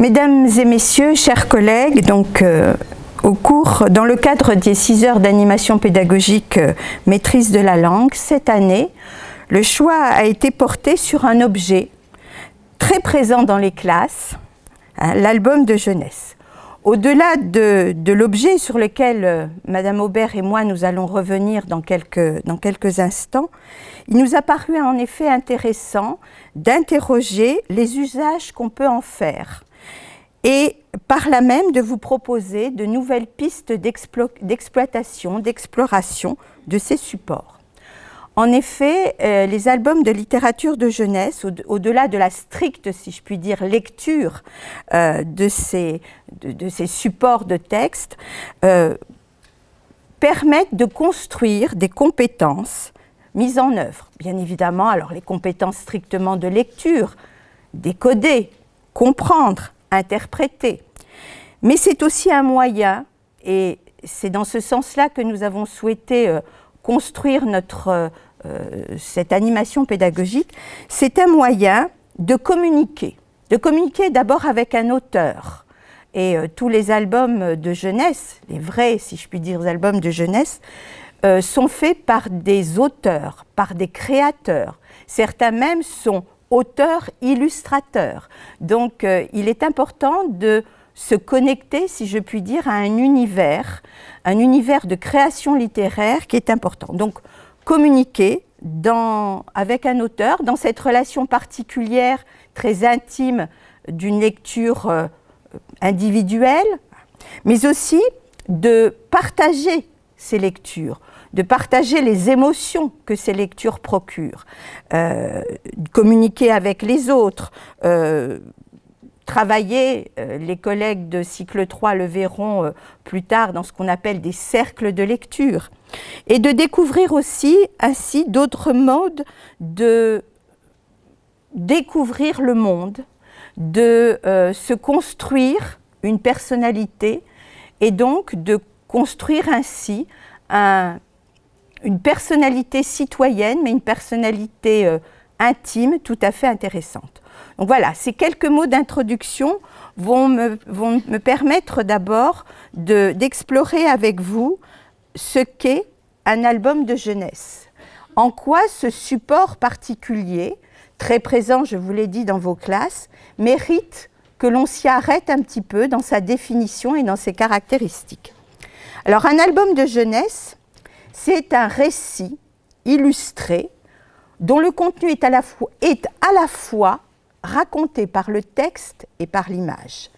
Mesdames et messieurs, chers collègues, dans le cadre des 6 heures d'animation pédagogique maîtrise de la langue, cette année, le choix a été porté sur un objet très présent dans les classes, l'album de jeunesse. Au-delà de l'objet sur lequel Madame Aubert et moi nous allons revenir dans quelques instants, il nous a paru en effet intéressant d'interroger les usages qu'on peut en faire et par là même de vous proposer de nouvelles pistes d'exploitation, d'exploration de ces supports. En effet, les albums de littérature de jeunesse, au-delà de la stricte, si je puis dire, lecture de ces supports de texte, permettent de construire des compétences mises en œuvre. Bien évidemment, alors les compétences strictement de lecture, décoder, comprendre, interpréter. Mais c'est aussi un moyen, et c'est dans ce sens-là que nous avons souhaité construire cette animation pédagogique, c'est un moyen de communiquer d'abord avec un auteur. Et tous les albums de jeunesse, les vrais, si je puis dire, albums de jeunesse, sont faits par des auteurs, par des créateurs. Certains même sont auteurs-illustrateurs. Donc il est important de se connecter, si je puis dire, à un univers de création littéraire qui est important. Donc, communiquer avec un auteur dans cette relation particulière, très intime d'une lecture individuelle, mais aussi de partager ces lectures, de partager les émotions que ces lectures procurent, communiquer avec les autres, travailler, les collègues de cycle 3 le verront plus tard dans ce qu'on appelle des cercles de lecture, et de découvrir aussi ainsi d'autres modes de découvrir le monde, de se construire une personnalité et donc de construire ainsi une personnalité citoyenne, mais une personnalité intime tout à fait intéressante. Donc voilà, ces quelques mots d'introduction vont me permettre d'abord d'explorer avec vous ce qu'est un album de jeunesse. En quoi ce support particulier, très présent, je vous l'ai dit, dans vos classes, mérite que l'on s'y arrête un petit peu dans sa définition et dans ses caractéristiques. Alors, un album de jeunesse, c'est un récit illustré dont le contenu est à la fois raconté par le texte et par l'image.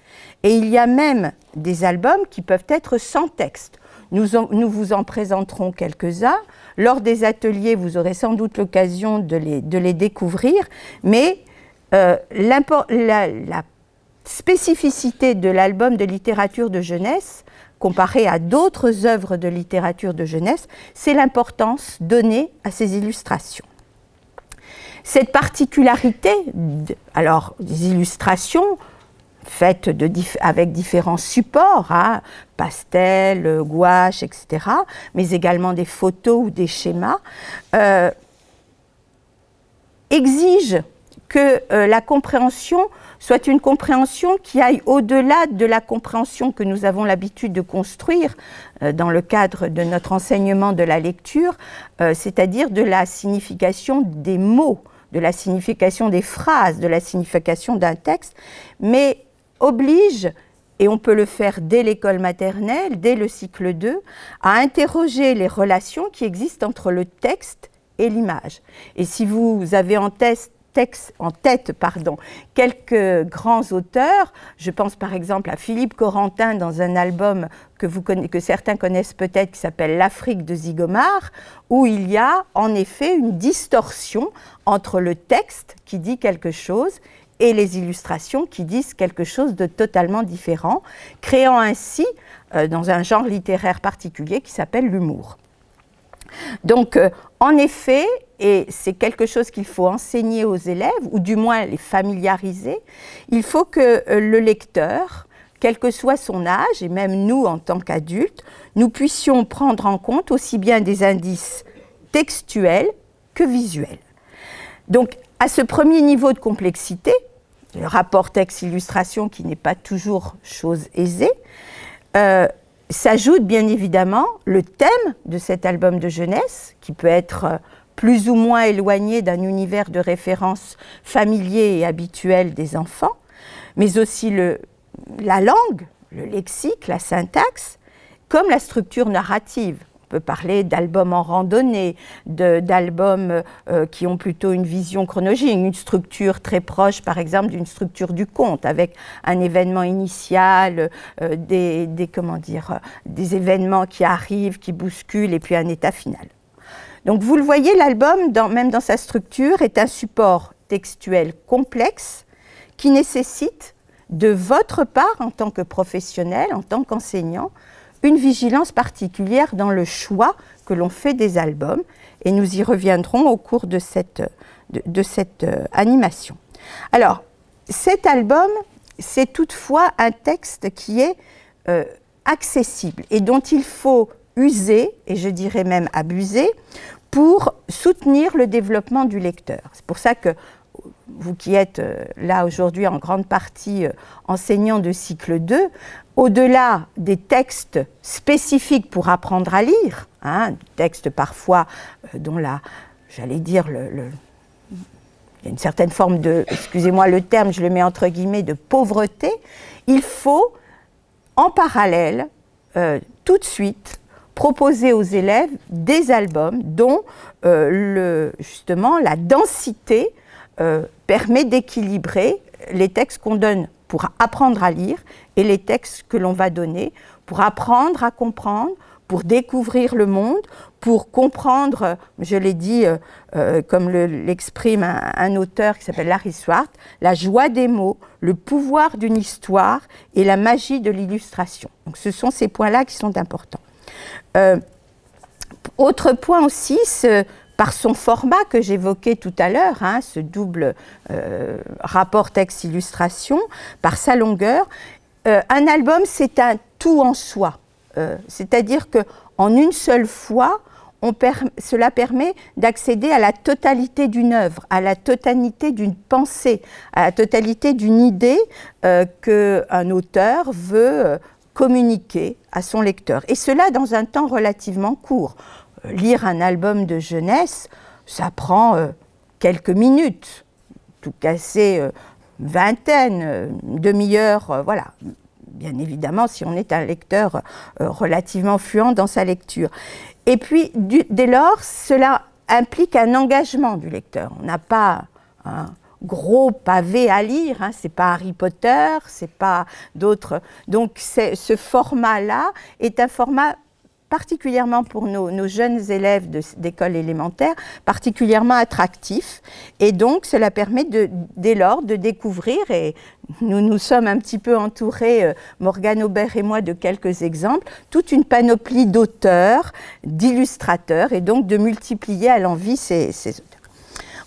Et il y a même des albums qui peuvent être sans texte. Nous vous en présenterons quelques-uns. Lors des ateliers, vous aurez sans doute l'occasion de les découvrir, mais la spécificité de l'album de littérature de jeunesse, comparé à d'autres œuvres de littérature de jeunesse, c'est l'importance donnée à ces illustrations. Cette particularité, alors des illustrations faites avec différents supports, pastel, gouache, etc., mais également des photos ou des schémas, exigent que la compréhension soit une compréhension qui aille au-delà de la compréhension que nous avons l'habitude de construire dans le cadre de notre enseignement de la lecture, c'est-à-dire de la signification des mots, de la signification des phrases, de la signification d'un texte, mais oblige, et on peut le faire dès l'école maternelle, dès le cycle 2, à interroger les relations qui existent entre le texte et l'image. Et si vous avez en tête quelques grands auteurs, je pense par exemple à Philippe Corentin dans un album que certains connaissent peut-être qui s'appelle L'Afrique de Zygomar, où il y a en effet une distorsion entre le texte qui dit quelque chose et les illustrations qui disent quelque chose de totalement différent, créant ainsi dans un genre littéraire particulier qui s'appelle l'humour. Donc, en effet, et c'est quelque chose qu'il faut enseigner aux élèves, ou du moins les familiariser, il faut que le lecteur, quel que soit son âge, et même nous en tant qu'adultes, nous puissions prendre en compte aussi bien des indices textuels que visuels. Donc, à ce premier niveau de complexité, le rapport texte-illustration qui n'est pas toujours chose aisée, s'ajoute bien évidemment le thème de cet album de jeunesse, qui peut être plus ou moins éloigné d'un univers de référence familier et habituel des enfants, mais aussi la langue, le lexique, la syntaxe, comme la structure narrative. On peut parler d'albums en randonnée, d'albums qui ont plutôt une vision chronologique, une structure très proche, par exemple, d'une structure du conte, avec un événement initial, des événements qui arrivent, qui bousculent, et puis un état final. Donc vous le voyez, l'album, même dans sa structure, est un support textuel complexe qui nécessite de votre part, en tant que professionnel, en tant qu'enseignant, une vigilance particulière dans le choix que l'on fait des albums, et nous y reviendrons au cours de cette animation. Alors, cet album, c'est toutefois un texte qui est accessible et dont il faut user, et je dirais même abuser, pour soutenir le développement du lecteur. C'est pour ça que vous qui êtes là aujourd'hui en grande partie enseignants de cycle 2, au-delà des textes spécifiques pour apprendre à lire, textes parfois dont j'allais dire, il y a une certaine forme de, excusez-moi le terme, je le mets entre guillemets, de pauvreté, il faut en parallèle, tout de suite, proposer aux élèves des albums dont justement la densité permet d'équilibrer les textes qu'on donne pour apprendre à lire et les textes que l'on va donner pour apprendre à comprendre, pour découvrir le monde, pour comprendre, je l'ai dit, comme l'exprime un auteur qui s'appelle Larry Swart, la joie des mots, le pouvoir d'une histoire et la magie de l'illustration. Donc ce sont ces points-là qui sont importants. Autre point aussi, par son format que j'évoquais tout à l'heure, ce double rapport texte-illustration, par sa longueur, un album, c'est un tout en soi. C'est-à-dire qu'en une seule fois, cela permet d'accéder à la totalité d'une œuvre, à la totalité d'une pensée, à la totalité d'une idée qu'un auteur veut communiquer à son lecteur. Et cela dans un temps relativement court. Lire un album de jeunesse, ça prend quelques minutes, tout casser vingtaine, demi-heure, voilà. Bien évidemment, si on est un lecteur relativement fluent dans sa lecture. Et puis, dès lors, cela implique un engagement du lecteur. On n'a pas un gros pavé à lire, c'est pas Harry Potter, c'est pas d'autres. Donc, ce format-là est un format particulièrement pour nos jeunes élèves d'école élémentaire, particulièrement attractif. Et donc, cela permet dès lors de découvrir, et nous nous sommes un petit peu entourés, Morgane Aubert et moi, de quelques exemples, toute une panoplie d'auteurs, d'illustrateurs, et donc de multiplier à l'envi ces auteurs.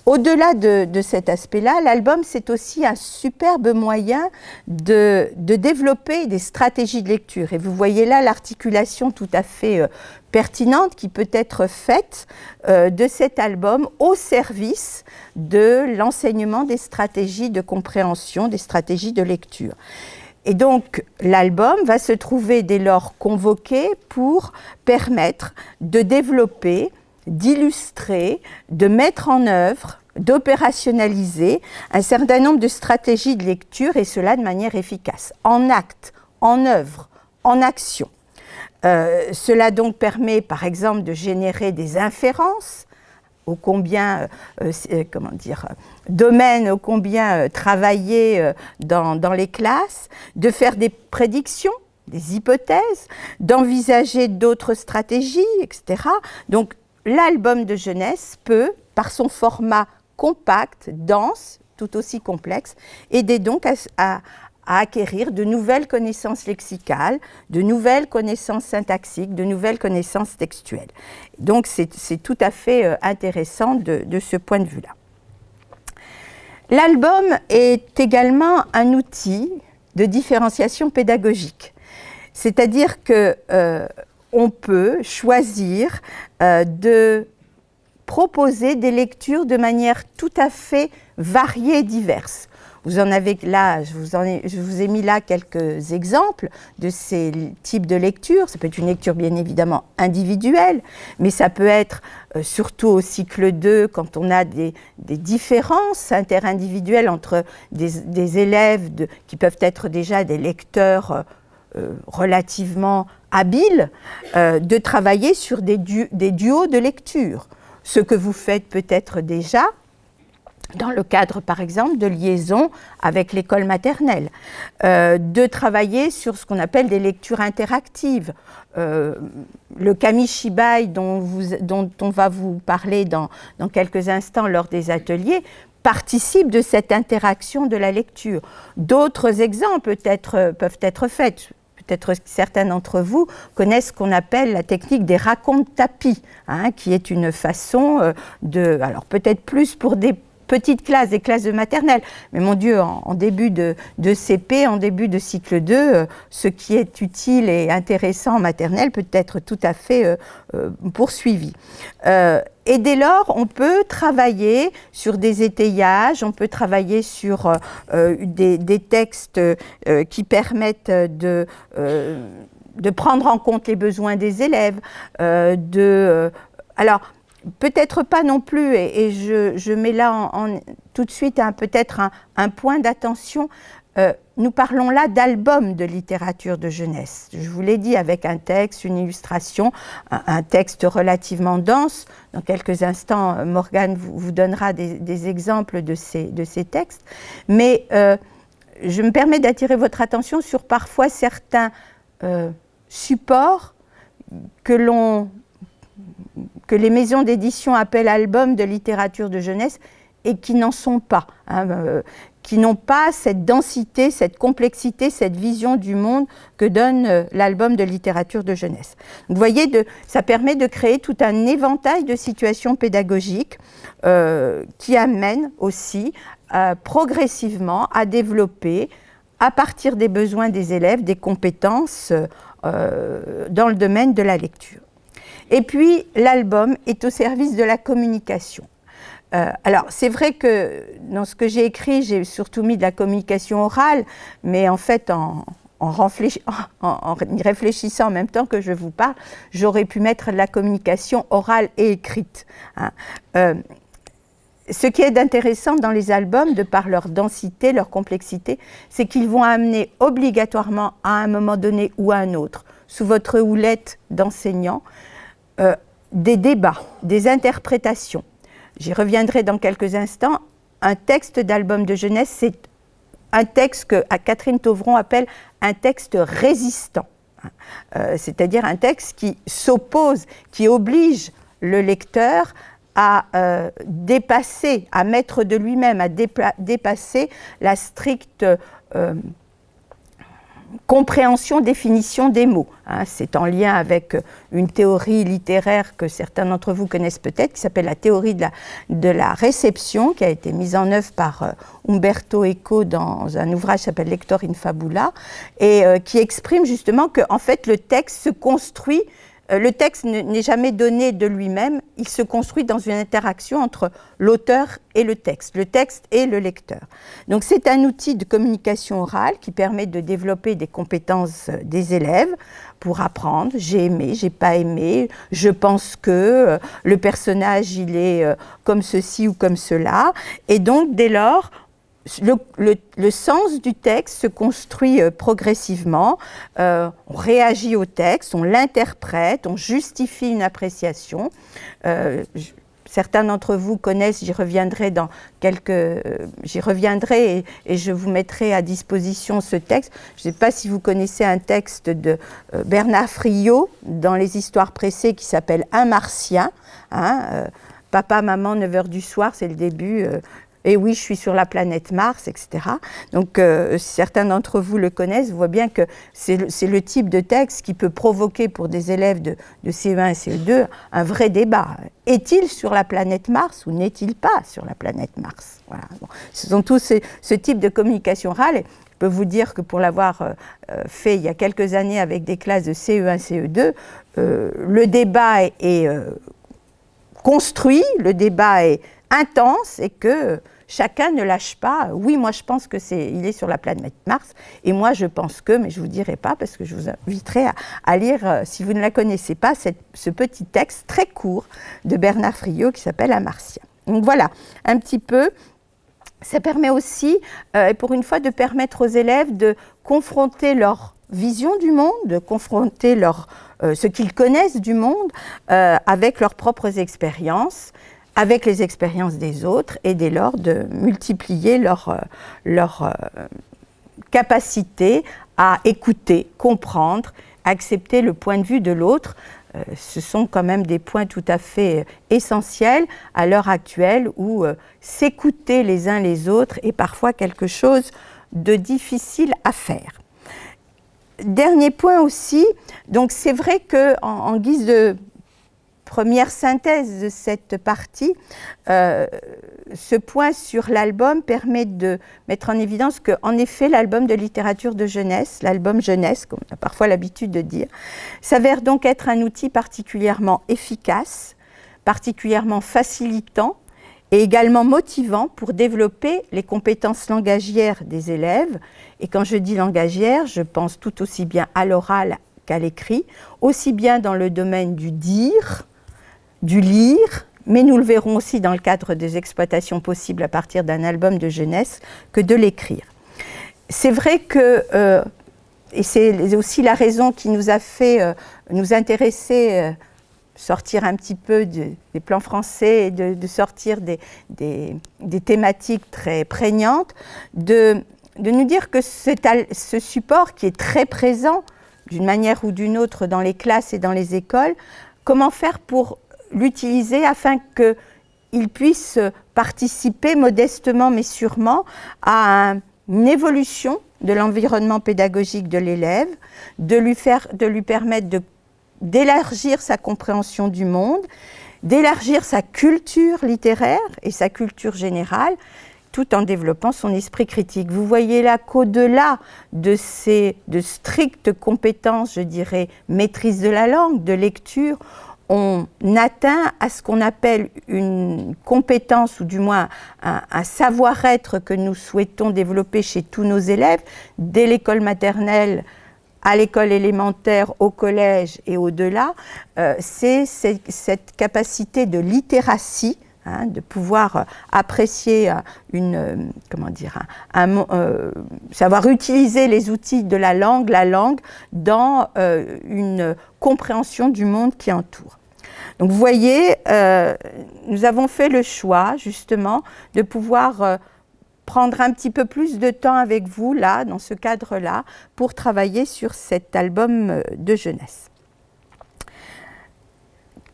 Au-delà de cet aspect-là, l'album, c'est aussi un superbe moyen de développer des stratégies de lecture. Et vous voyez là l'articulation tout à fait pertinente qui peut être faite de cet album au service de l'enseignement des stratégies de compréhension, des stratégies de lecture. Et donc, l'album va se trouver dès lors convoqué pour permettre de développer, d'illustrer, de mettre en œuvre, d'opérationnaliser un certain nombre de stratégies de lecture, et cela de manière efficace, en acte, en œuvre, en action. Cela donc permet par exemple de générer des inférences, ô combien, domaines ô combien travaillés dans les classes, de faire des prédictions, des hypothèses, d'envisager d'autres stratégies, etc. Donc, l'album de jeunesse peut, par son format compact, dense, tout aussi complexe, aider donc à acquérir de nouvelles connaissances lexicales, de nouvelles connaissances syntaxiques, de nouvelles connaissances textuelles. Donc c'est tout à fait intéressant de ce point de vue-là. L'album est également un outil de différenciation pédagogique, c'est-à-dire que on peut choisir de proposer des lectures de manière tout à fait variée et diverse. Vous en avez là, je vous ai mis là quelques exemples de ces types de lecture. Ça peut être une lecture bien évidemment individuelle, mais ça peut être surtout au cycle 2, quand on a des différences interindividuelles entre des élèves qui peuvent être déjà des lecteurs relativement habiles, de travailler sur des duos de lecture. Ce que vous faites peut-être déjà dans le cadre, par exemple, de liaison avec l'école maternelle, de travailler sur ce qu'on appelle des lectures interactives. Le kamishibai dont on va vous parler dans quelques instants lors des ateliers participe de cette interaction de la lecture. D'autres exemples peuvent être faits. Peut-être que certains d'entre vous connaissent ce qu'on appelle la technique des raconte-tapis, qui est une façon alors peut-être plus pour des petites classes, des classes de maternelle, mais mon Dieu, en début de CP, en début de cycle 2, ce qui est utile et intéressant en maternelle peut être tout à fait poursuivi. Et dès lors, on peut travailler sur des étayages, on peut travailler sur des textes qui permettent de prendre en compte les besoins des élèves, alors, peut-être pas non plus, et je mets là tout de suite peut-être un point d'attention. Nous parlons là d'albums de littérature de jeunesse. Je vous l'ai dit, avec un texte, une illustration, un texte relativement dense. Dans quelques instants, Morgane vous donnera des exemples de ces textes. Mais je me permets d'attirer votre attention sur parfois certains supports que les maisons d'édition appellent albums de littérature de jeunesse et qui n'en sont pas, qui n'ont pas cette densité, cette complexité, cette vision du monde que donne l'album de littérature de jeunesse. Donc, vous voyez, ça permet de créer tout un éventail de situations pédagogiques qui amènent aussi progressivement à développer, à partir des besoins des élèves, des compétences dans le domaine de la lecture. Et puis, l'album est au service de la communication. Alors, c'est vrai que dans ce que j'ai écrit, j'ai surtout mis de la communication orale, mais en fait, en y réfléchissant en même temps que je vous parle, j'aurais pu mettre de la communication orale et écrite. Ce qui est intéressant dans les albums, de par leur densité, leur complexité, c'est qu'ils vont amener obligatoirement à un moment donné ou à un autre, sous votre houlette d'enseignant, des débats, des interprétations. J'y reviendrai dans quelques instants. Un texte d'album de jeunesse, c'est un texte que Catherine Tauvron appelle un texte résistant. C'est-à-dire un texte qui s'oppose, qui oblige le lecteur à dépasser, à mettre de lui-même, à dépasser la stricte compréhension, définition des mots. C'est en lien avec une théorie littéraire que certains d'entre vous connaissent peut-être, qui s'appelle la théorie de la réception, qui a été mise en œuvre par Umberto Eco dans un ouvrage qui s'appelle Lector in Fabula, et qui exprime justement que en fait, le texte se construit. Le texte n'est jamais donné de lui-même, il se construit dans une interaction entre l'auteur et le texte et le lecteur. Donc c'est un outil de communication orale qui permet de développer des compétences des élèves pour apprendre. J'ai aimé, j'ai pas aimé, je pense que le personnage il est comme ceci ou comme cela. Et donc dès lors, le sens du texte se construit progressivement, on réagit au texte, on l'interprète, on justifie une appréciation. Certains d'entre vous connaissent, j'y reviendrai et je vous mettrai à disposition ce texte. Je ne sais pas si vous connaissez un texte de Bernard Friot dans les histoires pressées qui s'appelle Un Martien. Papa, maman, 9h du soir, c'est le début. Et oui, je suis sur la planète Mars, etc. Donc, certains d'entre vous le connaissent, vous voyez bien que c'est le type de texte qui peut provoquer pour des élèves de CE1 et CE2 un vrai débat. Est-il sur la planète Mars ou n'est-il pas sur la planète Mars? Voilà. Bon, ce sont tous ce type de communication orale. Et je peux vous dire que pour l'avoir fait il y a quelques années avec des classes de CE1, CE2, le débat est construit, le débat est intense et que chacun ne lâche pas. Oui, moi je pense il est sur la planète Mars, et moi je pense que, mais je ne vous dirai pas parce que je vous inviterai à lire, si vous ne la connaissez pas, ce petit texte très court de Bernard Friot qui s'appelle Un Martien. Donc voilà, un petit peu. Ça permet aussi, et pour une fois, de permettre aux élèves de confronter leur vision du monde, de confronter ce qu'ils connaissent du monde avec leurs propres expériences, avec les expériences des autres, et dès lors de multiplier leur capacité à écouter, comprendre, accepter le point de vue de l'autre. Ce sont quand même des points tout à fait essentiels à l'heure actuelle où s'écouter les uns les autres est parfois quelque chose de difficile à faire. Dernier point aussi, donc c'est vrai qu'en guise de première synthèse de cette partie, ce point sur l'album permet de mettre en évidence qu'en effet, l'album de littérature de jeunesse, l'album jeunesse, comme on a parfois l'habitude de dire, s'avère donc être un outil particulièrement efficace, particulièrement facilitant et également motivant pour développer les compétences langagières des élèves. Et quand je dis langagières, je pense tout aussi bien à l'oral qu'à l'écrit, aussi bien dans le domaine du dire, du lire, mais nous le verrons aussi dans le cadre des exploitations possibles à partir d'un album de jeunesse, que de l'écrire. C'est vrai que, et c'est aussi la raison qui nous a fait nous intéresser, sortir un petit peu des plans français et de sortir des thématiques très prégnantes, de nous dire que ce support qui est très présent d'une manière ou d'une autre dans les classes et dans les écoles, comment faire pour l'utiliser afin qu'il puisse participer modestement mais sûrement à une évolution de l'environnement pédagogique de l'élève, de lui permettre d'élargir sa compréhension du monde, d'élargir sa culture littéraire et sa culture générale, tout en développant son esprit critique. Vous voyez là qu'au-delà de strictes compétences, je dirais, maîtrise de la langue, de lecture, on atteint à ce qu'on appelle une compétence, ou du moins un savoir-être que nous souhaitons développer chez tous nos élèves, dès l'école maternelle, à l'école élémentaire, au collège et au-delà, c'est cette capacité de littératie, de pouvoir apprécier savoir utiliser les outils de la langue dans une compréhension du monde qui entoure. Donc vous voyez, nous avons fait le choix justement de pouvoir prendre un petit peu plus de temps avec vous là, dans ce cadre-là, pour travailler sur cet album de jeunesse.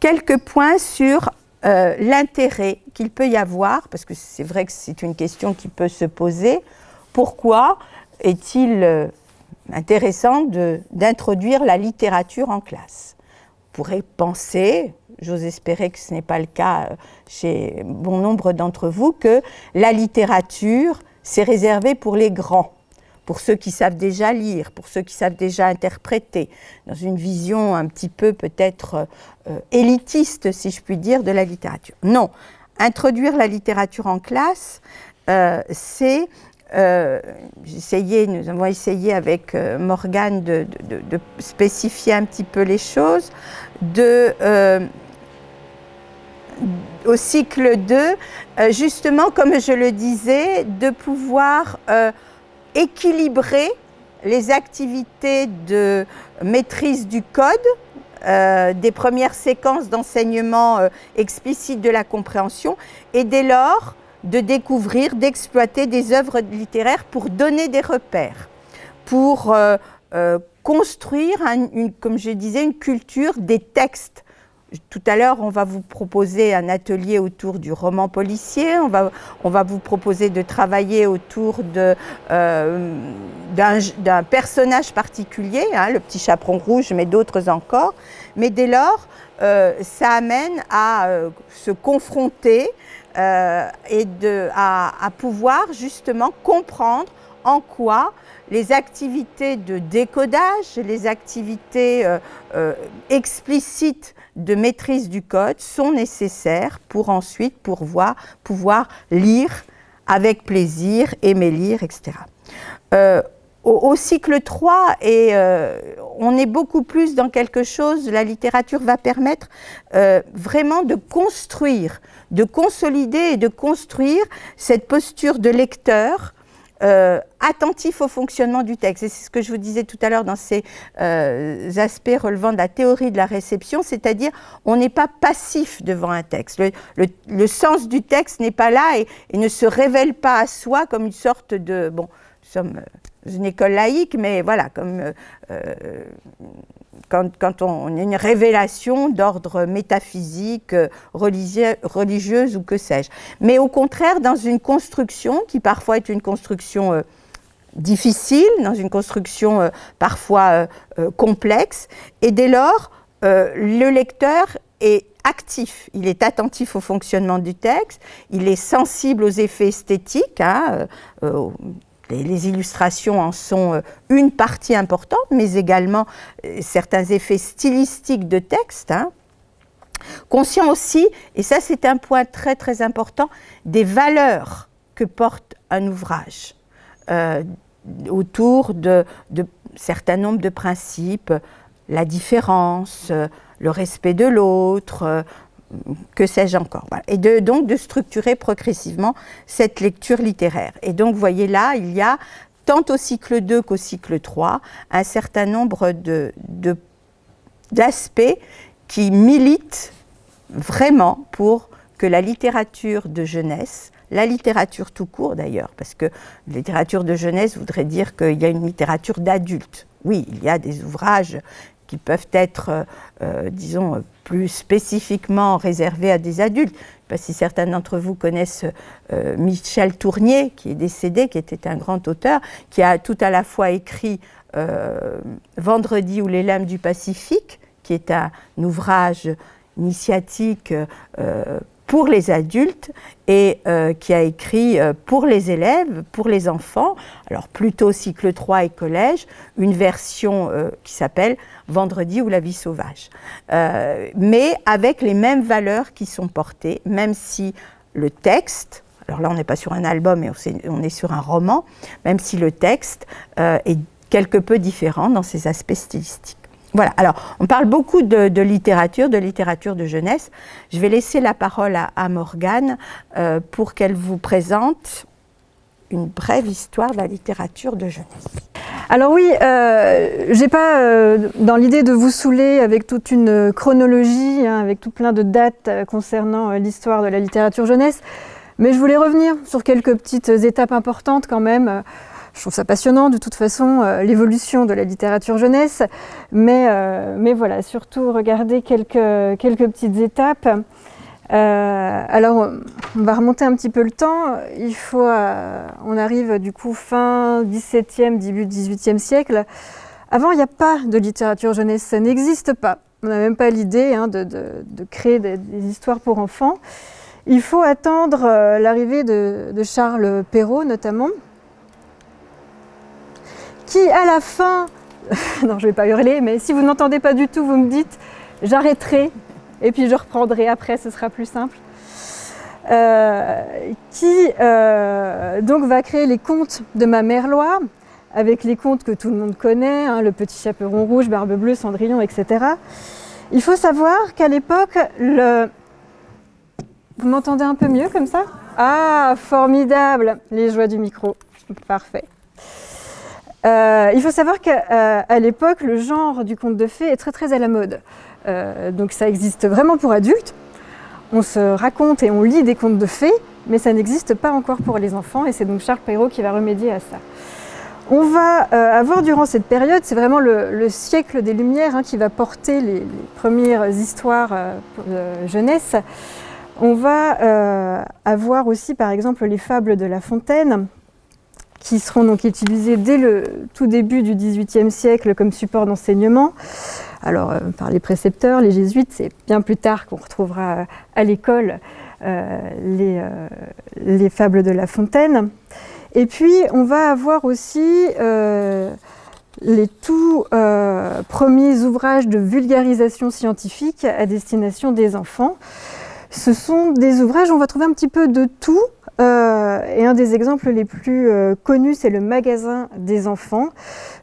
Quelques points sur l'intérêt qu'il peut y avoir, parce que c'est vrai que c'est une question qui peut se poser. Pourquoi est-il intéressant d'introduire la littérature en classe? On pourrait penser, j'ose espérer que ce n'est pas le cas chez bon nombre d'entre vous, que la littérature, c'est réservé pour les grands, pour ceux qui savent déjà lire, pour ceux qui savent déjà interpréter, dans une vision un petit peu peut-être élitiste, si je puis dire, de la littérature. Non, introduire la littérature en classe, c'est... nous avons essayé avec Morgane de spécifier un petit peu les choses, au cycle 2, justement, comme je le disais, de pouvoir équilibrer les activités de maîtrise du code, des premières séquences d'enseignement explicite de la compréhension, et dès lors de découvrir, d'exploiter des œuvres littéraires pour donner des repères, pour construire, comme je disais, une culture des textes. Tout à l'heure, on va vous proposer un atelier autour du roman policier, on va vous proposer de travailler autour d'un personnage particulier, le petit chaperon rouge, mais d'autres encore. Mais dès lors, ça amène à se confronter et à pouvoir justement comprendre en quoi les activités de décodage, les activités explicites de maîtrise du code sont nécessaires pour ensuite pouvoir lire avec plaisir, aimer lire, etc. Au cycle 3, on est beaucoup plus dans quelque chose, la littérature va permettre vraiment de construire, de consolider et de construire cette posture de lecteur attentif au fonctionnement du texte. Et c'est ce que je vous disais tout à l'heure dans ces aspects relevant de la théorie de la réception, c'est-à-dire on n'est pas passif devant un texte. Le sens du texte n'est pas là et ne se révèle pas à soi comme une sorte de... Bon, nous sommes une école laïque, mais voilà, comme quand on a une révélation d'ordre métaphysique, religieuse ou que sais-je. Mais au contraire, dans une construction qui parfois est une construction difficile, dans une construction parfois complexe, et dès lors, le lecteur est actif, il est attentif au fonctionnement du texte, il est sensible aux effets esthétiques, les illustrations en sont une partie importante, mais également certains effets stylistiques de texte. Conscient aussi, et ça c'est un point très très important, des valeurs que porte un ouvrage autour de certain nombre de principes, la différence, le respect de l'autre, que sais-je encore. Voilà. Et donc de structurer progressivement cette lecture littéraire. Et donc, vous voyez là, il y a, tant au cycle 2 qu'au cycle 3, un certain nombre d'aspects qui militent vraiment pour que la littérature de jeunesse, la littérature tout court d'ailleurs, parce que la littérature de jeunesse voudrait dire qu'il y a une littérature d'adultes. Oui, il y a des ouvrages qui peuvent être, disons, plus spécifiquement réservés à des adultes. Je ne sais pas si certains d'entre vous connaissent Michel Tournier, qui est décédé, qui était un grand auteur, qui a tout à la fois écrit Vendredi ou les lames du Pacifique, qui est un ouvrage initiatique pour les adultes et qui a écrit pour les élèves, pour les enfants, alors plutôt cycle 3 et collège, une version qui s'appelle Vendredi ou la vie sauvage. Mais avec les mêmes valeurs qui sont portées, même si le texte, alors là on n'est pas sur un album, mais on est sur un roman, même si le texte est quelque peu différent dans ses aspects stylistiques. Voilà, alors on parle beaucoup de littérature de jeunesse. Je vais laisser la parole à Morgane pour qu'elle vous présente une brève histoire de la littérature de jeunesse. Alors oui, j'ai pas dans l'idée de vous saouler avec toute une chronologie, avec tout plein de dates concernant l'histoire de la littérature jeunesse, mais je voulais revenir sur quelques petites étapes importantes quand même. Je trouve ça passionnant de toute façon, l'évolution de la littérature jeunesse, mais voilà, surtout regarder quelques petites étapes. Alors, on va remonter un petit peu le temps. On arrive du coup fin 17e, début 18e siècle. Avant, il n'y a pas de littérature jeunesse, ça n'existe pas. On n'a même pas l'idée de créer des histoires pour enfants. Il faut attendre l'arrivée de Charles Perrault notamment, qui à la fin, non je ne vais pas hurler, mais si vous n'entendez pas du tout, vous me dites, j'arrêterai et puis je reprendrai après, ce sera plus simple. Qui donc va créer les contes de ma mère Loi, avec les contes que tout le monde connaît, le Petit Chaperon Rouge, Barbe Bleue, Cendrillon, etc. Il faut savoir qu'à l'époque, vous m'entendez un peu mieux comme ça? Ah, formidable, les joies du micro, parfait. Il faut savoir qu'à l'époque, le genre du conte de fées est très très à la mode. Donc ça existe vraiment pour adultes. On se raconte et on lit des contes de fées, mais ça n'existe pas encore pour les enfants et c'est donc Charles Perrault qui va remédier à ça. On va avoir durant cette période, c'est vraiment le siècle des Lumières qui va porter les premières histoires jeunesse. On va avoir aussi par exemple les fables de La Fontaine, qui seront donc utilisées dès le tout début du XVIIIe siècle comme support d'enseignement. Alors, par les précepteurs, les jésuites, c'est bien plus tard qu'on retrouvera à l'école les fables de La Fontaine. Et puis, on va avoir aussi les tout premiers ouvrages de vulgarisation scientifique à destination des enfants, Ce sont des ouvrages où on va trouver un petit peu de tout. Et un des exemples les plus connus, c'est le Magasin des enfants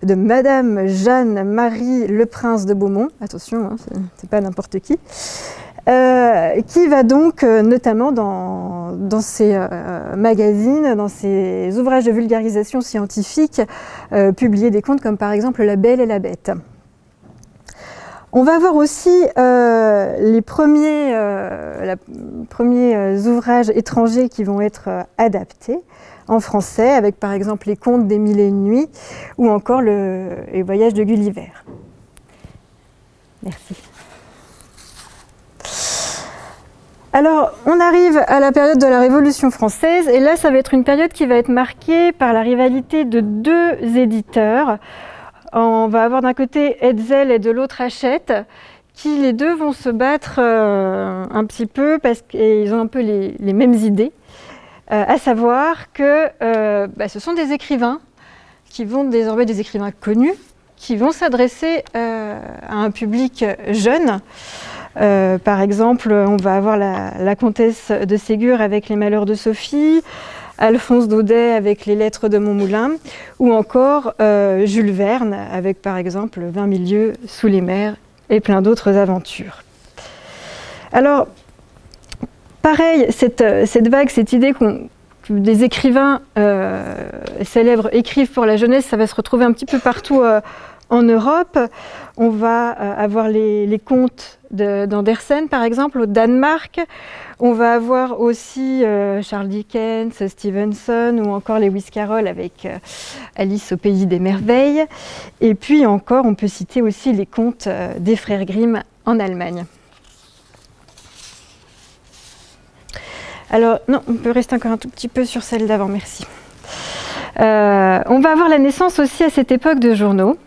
de Madame Jeanne-Marie Le Prince de Beaumont. Attention, hein, c'est pas n'importe qui. Qui va donc notamment dans ces magazines, dans ces ouvrages de vulgarisation scientifique, publier des contes comme par exemple La Belle et la Bête. On va avoir aussi les premiers ouvrages étrangers qui vont être adaptés en français, avec par exemple les contes des Mille et une nuits ou encore les voyages de Gulliver. Merci. Alors, on arrive à la période de la Révolution française, et là, ça va être une période qui va être marquée par la rivalité de deux éditeurs. On va avoir d'un côté Hetzel et de l'autre Hachette, qui les deux vont se battre un petit peu parce qu'ils ont un peu les mêmes idées, à savoir que ce sont des écrivains qui vont désormais des écrivains connus, qui vont s'adresser à un public jeune. Par exemple, on va avoir la comtesse de Ségur avec Les Malheurs de Sophie, Alphonse Daudet avec Les Lettres de Montmoulin, ou encore Jules Verne avec par exemple 20 000 lieues sous les mers et plein d'autres aventures. Alors, pareil, cette vague, cette idée que des écrivains célèbres écrivent pour la jeunesse, ça va se retrouver un petit peu partout en Europe. On va avoir les contes d'Andersen, par exemple, au Danemark. On va avoir aussi Charles Dickens, Stevenson ou encore Lewis Carroll avec Alice au pays des merveilles. Et puis encore, on peut citer aussi les contes des frères Grimm en Allemagne. Alors, non, on peut rester encore un tout petit peu sur celle d'avant, merci. On va avoir la naissance aussi à cette époque de journaux.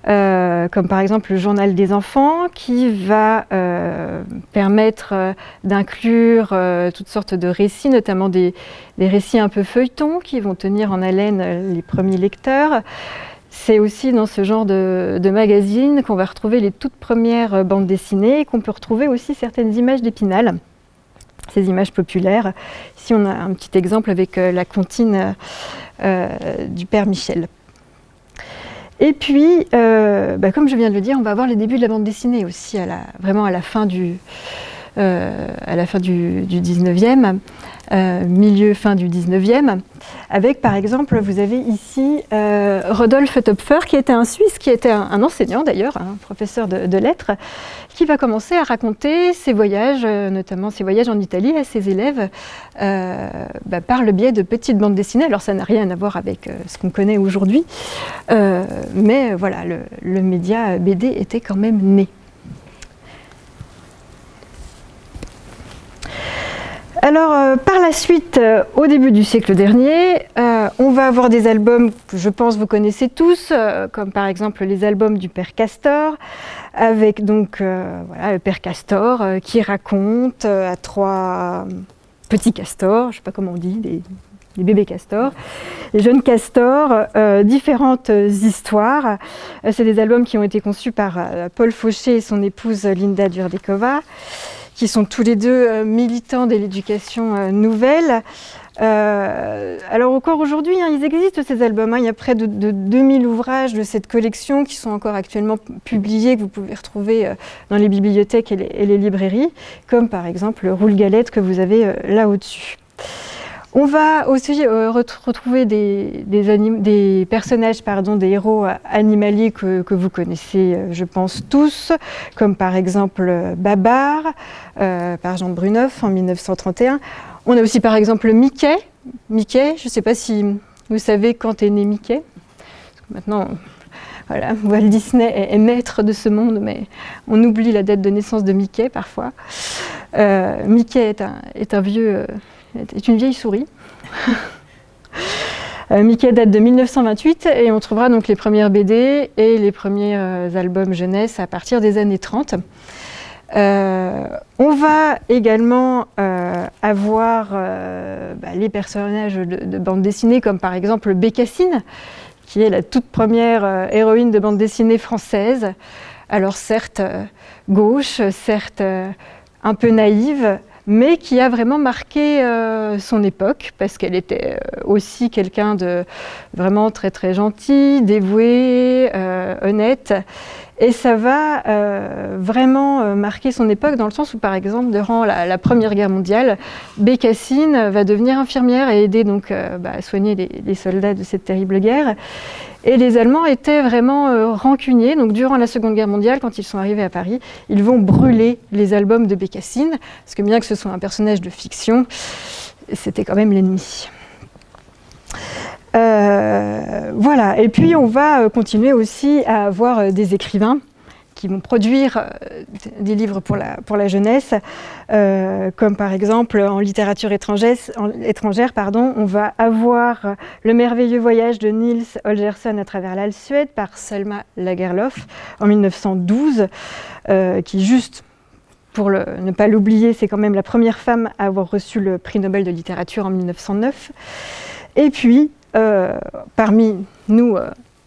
Comme par exemple le Journal des enfants, qui va permettre d'inclure toutes sortes de récits, notamment des récits un peu feuilletons qui vont tenir en haleine les premiers lecteurs. C'est aussi dans ce genre de magazine qu'on va retrouver les toutes premières bandes dessinées et qu'on peut retrouver aussi certaines images d'Épinal, ces images populaires. Ici on a un petit exemple avec la comptine du père Michel. Et puis, comme je viens de le dire, on va avoir les débuts de la bande dessinée aussi, vraiment à la fin du 19e, milieu-fin du 19e, avec par exemple, vous avez ici Rodolphe Töpfer, qui était un Suisse, qui était un enseignant d'ailleurs, un professeur de lettres, qui va commencer à raconter ses voyages, notamment ses voyages en Italie, à ses élèves, par le biais de petites bandes dessinées. Alors ça n'a rien à voir avec ce qu'on connaît aujourd'hui, mais voilà, le média BD était quand même né. Alors, par la suite, au début du siècle dernier, on va avoir des albums que je pense vous connaissez tous, comme par exemple les albums du Père Castor, avec donc le Père Castor qui raconte à trois petits castors, je ne sais pas comment on dit, des bébés castors, les jeunes castors, différentes histoires. C'est des albums qui ont été conçus par Paul Fauché et son épouse Linda Durdekova, qui sont tous les deux militants de l'éducation nouvelle. Alors encore aujourd'hui, ils existent ces albums. Il y a près de 2000 ouvrages de cette collection qui sont encore actuellement publiés, que vous pouvez retrouver dans les bibliothèques et les librairies, comme par exemple Roule Galette que vous avez là au-dessus. On va aussi retrouver des personnages, des héros animaliers que vous connaissez, je pense, tous, comme par exemple Babar, par Jean Bruneuf en 1931. On a aussi par exemple Mickey. Mickey, je ne sais pas si vous savez quand est né Mickey. Maintenant, voilà, Walt Disney est maître de ce monde, mais on oublie la date de naissance de Mickey parfois. Mickey est une vieille souris. Mickey date de 1928 et on trouvera donc les premières BD et les premiers albums jeunesse à partir des années 30. On va également avoir les personnages de bande dessinée, comme par exemple Bécassine, qui est la toute première héroïne de bande dessinée française. Alors certes gauche, certes un peu naïve, mais qui a vraiment marqué son époque, parce qu'elle était aussi quelqu'un de vraiment très très gentil, dévoué, honnête. Et ça va vraiment marquer son époque dans le sens où, par exemple, durant la Première Guerre mondiale, Bécassine va devenir infirmière et aider donc à soigner les soldats de cette terrible guerre. Et les Allemands étaient vraiment rancuniers. Donc, durant la Seconde Guerre mondiale, quand ils sont arrivés à Paris, ils vont brûler les albums de Bécassine, parce que bien que ce soit un personnage de fiction, c'était quand même l'ennemi. Voilà, et puis on va continuer aussi à avoir des écrivains qui vont produire des livres pour la jeunesse, comme par exemple en littérature étrangère, on va avoir Le merveilleux voyage de Nils Holgersson à travers l'Alsuède par Selma Lagerlöf en 1912, qui juste, pour ne pas l'oublier, c'est quand même la première femme à avoir reçu le prix Nobel de littérature en 1909. Et puis, parmi nous,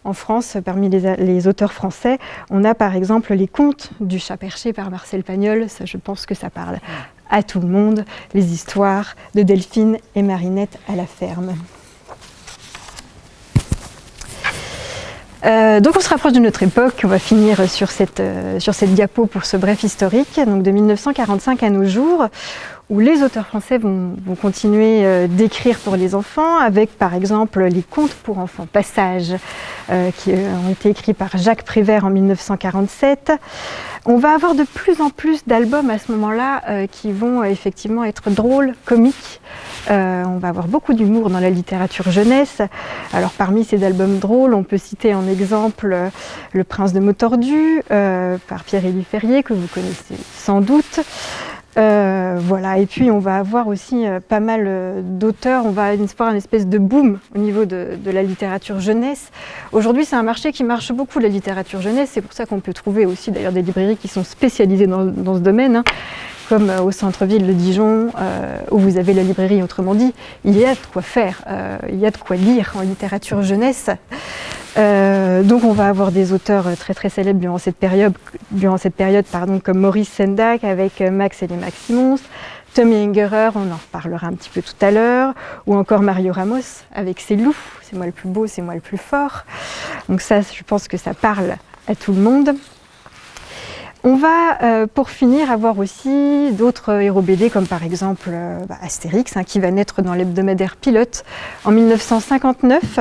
en France, parmi les auteurs français, on a par exemple les contes du chat perché par Marcel Pagnol. Ça, je pense que ça parle à tout le monde. Les histoires de Delphine et Marinette à la ferme. Donc on se rapproche de notre époque. On va finir sur cette diapo pour ce bref historique, donc de 1945 à nos jours, où les auteurs français vont continuer d'écrire pour les enfants, avec par exemple les contes pour enfants Passage, qui ont été écrits par Jacques Prévert en 1947. On va avoir de plus en plus d'albums à ce moment-là qui vont effectivement être drôles, comiques. On va avoir beaucoup d'humour dans la littérature jeunesse. Alors parmi ces albums drôles, on peut citer en exemple Le Prince de mots tordus par Pierre-Élie Ferrier, que vous connaissez sans doute. Voilà. Et puis on va avoir aussi pas mal d'auteurs, on va avoir une espèce de boom au niveau de la littérature jeunesse. Aujourd'hui c'est un marché qui marche beaucoup, la littérature jeunesse, c'est pour ça qu'on peut trouver aussi d'ailleurs des librairies qui sont spécialisées dans ce domaine, hein, comme au centre-ville de Dijon, où vous avez la librairie Autrement dit. Il y a de quoi faire, il y a de quoi lire en littérature jeunesse. Donc on va avoir des auteurs très très célèbres durant cette période comme Maurice Sendak avec Max et les Maximons, Tommy Ungerer, on en reparlera un petit peu tout à l'heure, ou encore Mario Ramos avec ses loups, c'est moi le plus beau, c'est moi le plus fort. Donc ça, je pense que ça parle à tout le monde. On va, pour finir, avoir aussi d'autres héros BD, comme par exemple Astérix, hein, qui va naître dans l'hebdomadaire Pilote en 1959.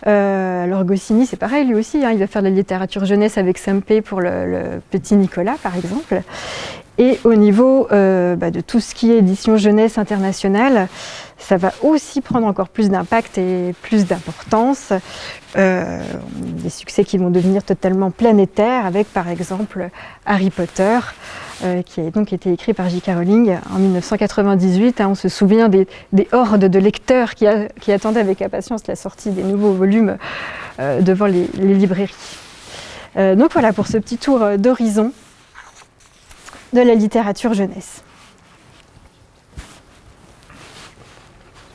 Alors Goscinny, c'est pareil, lui aussi, hein, il va faire de la littérature jeunesse avec Sempé pour le petit Nicolas, par exemple. Et au niveau de tout ce qui est édition jeunesse internationale, ça va aussi prendre encore plus d'impact et plus d'importance. Des succès qui vont devenir totalement planétaires, avec par exemple Harry Potter, qui a donc été écrit par J.K. Rowling en 1998. Hein, on se souvient des hordes de lecteurs qui attendaient avec impatience la sortie des nouveaux volumes devant les librairies. Donc voilà pour ce petit tour d'horizon de la littérature jeunesse.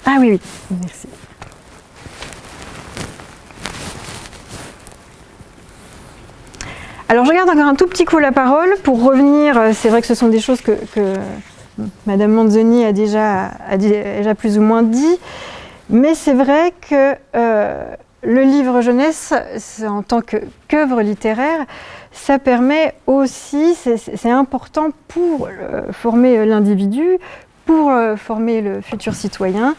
Ah oui, merci. Alors je garde encore un tout petit coup la parole pour revenir, c'est vrai que ce sont des choses que Madame Manzoni a déjà plus ou moins dit, mais c'est vrai que le livre jeunesse, en tant qu'œuvre littéraire, ça permet aussi, c'est important pour former l'individu, pour former le futur citoyen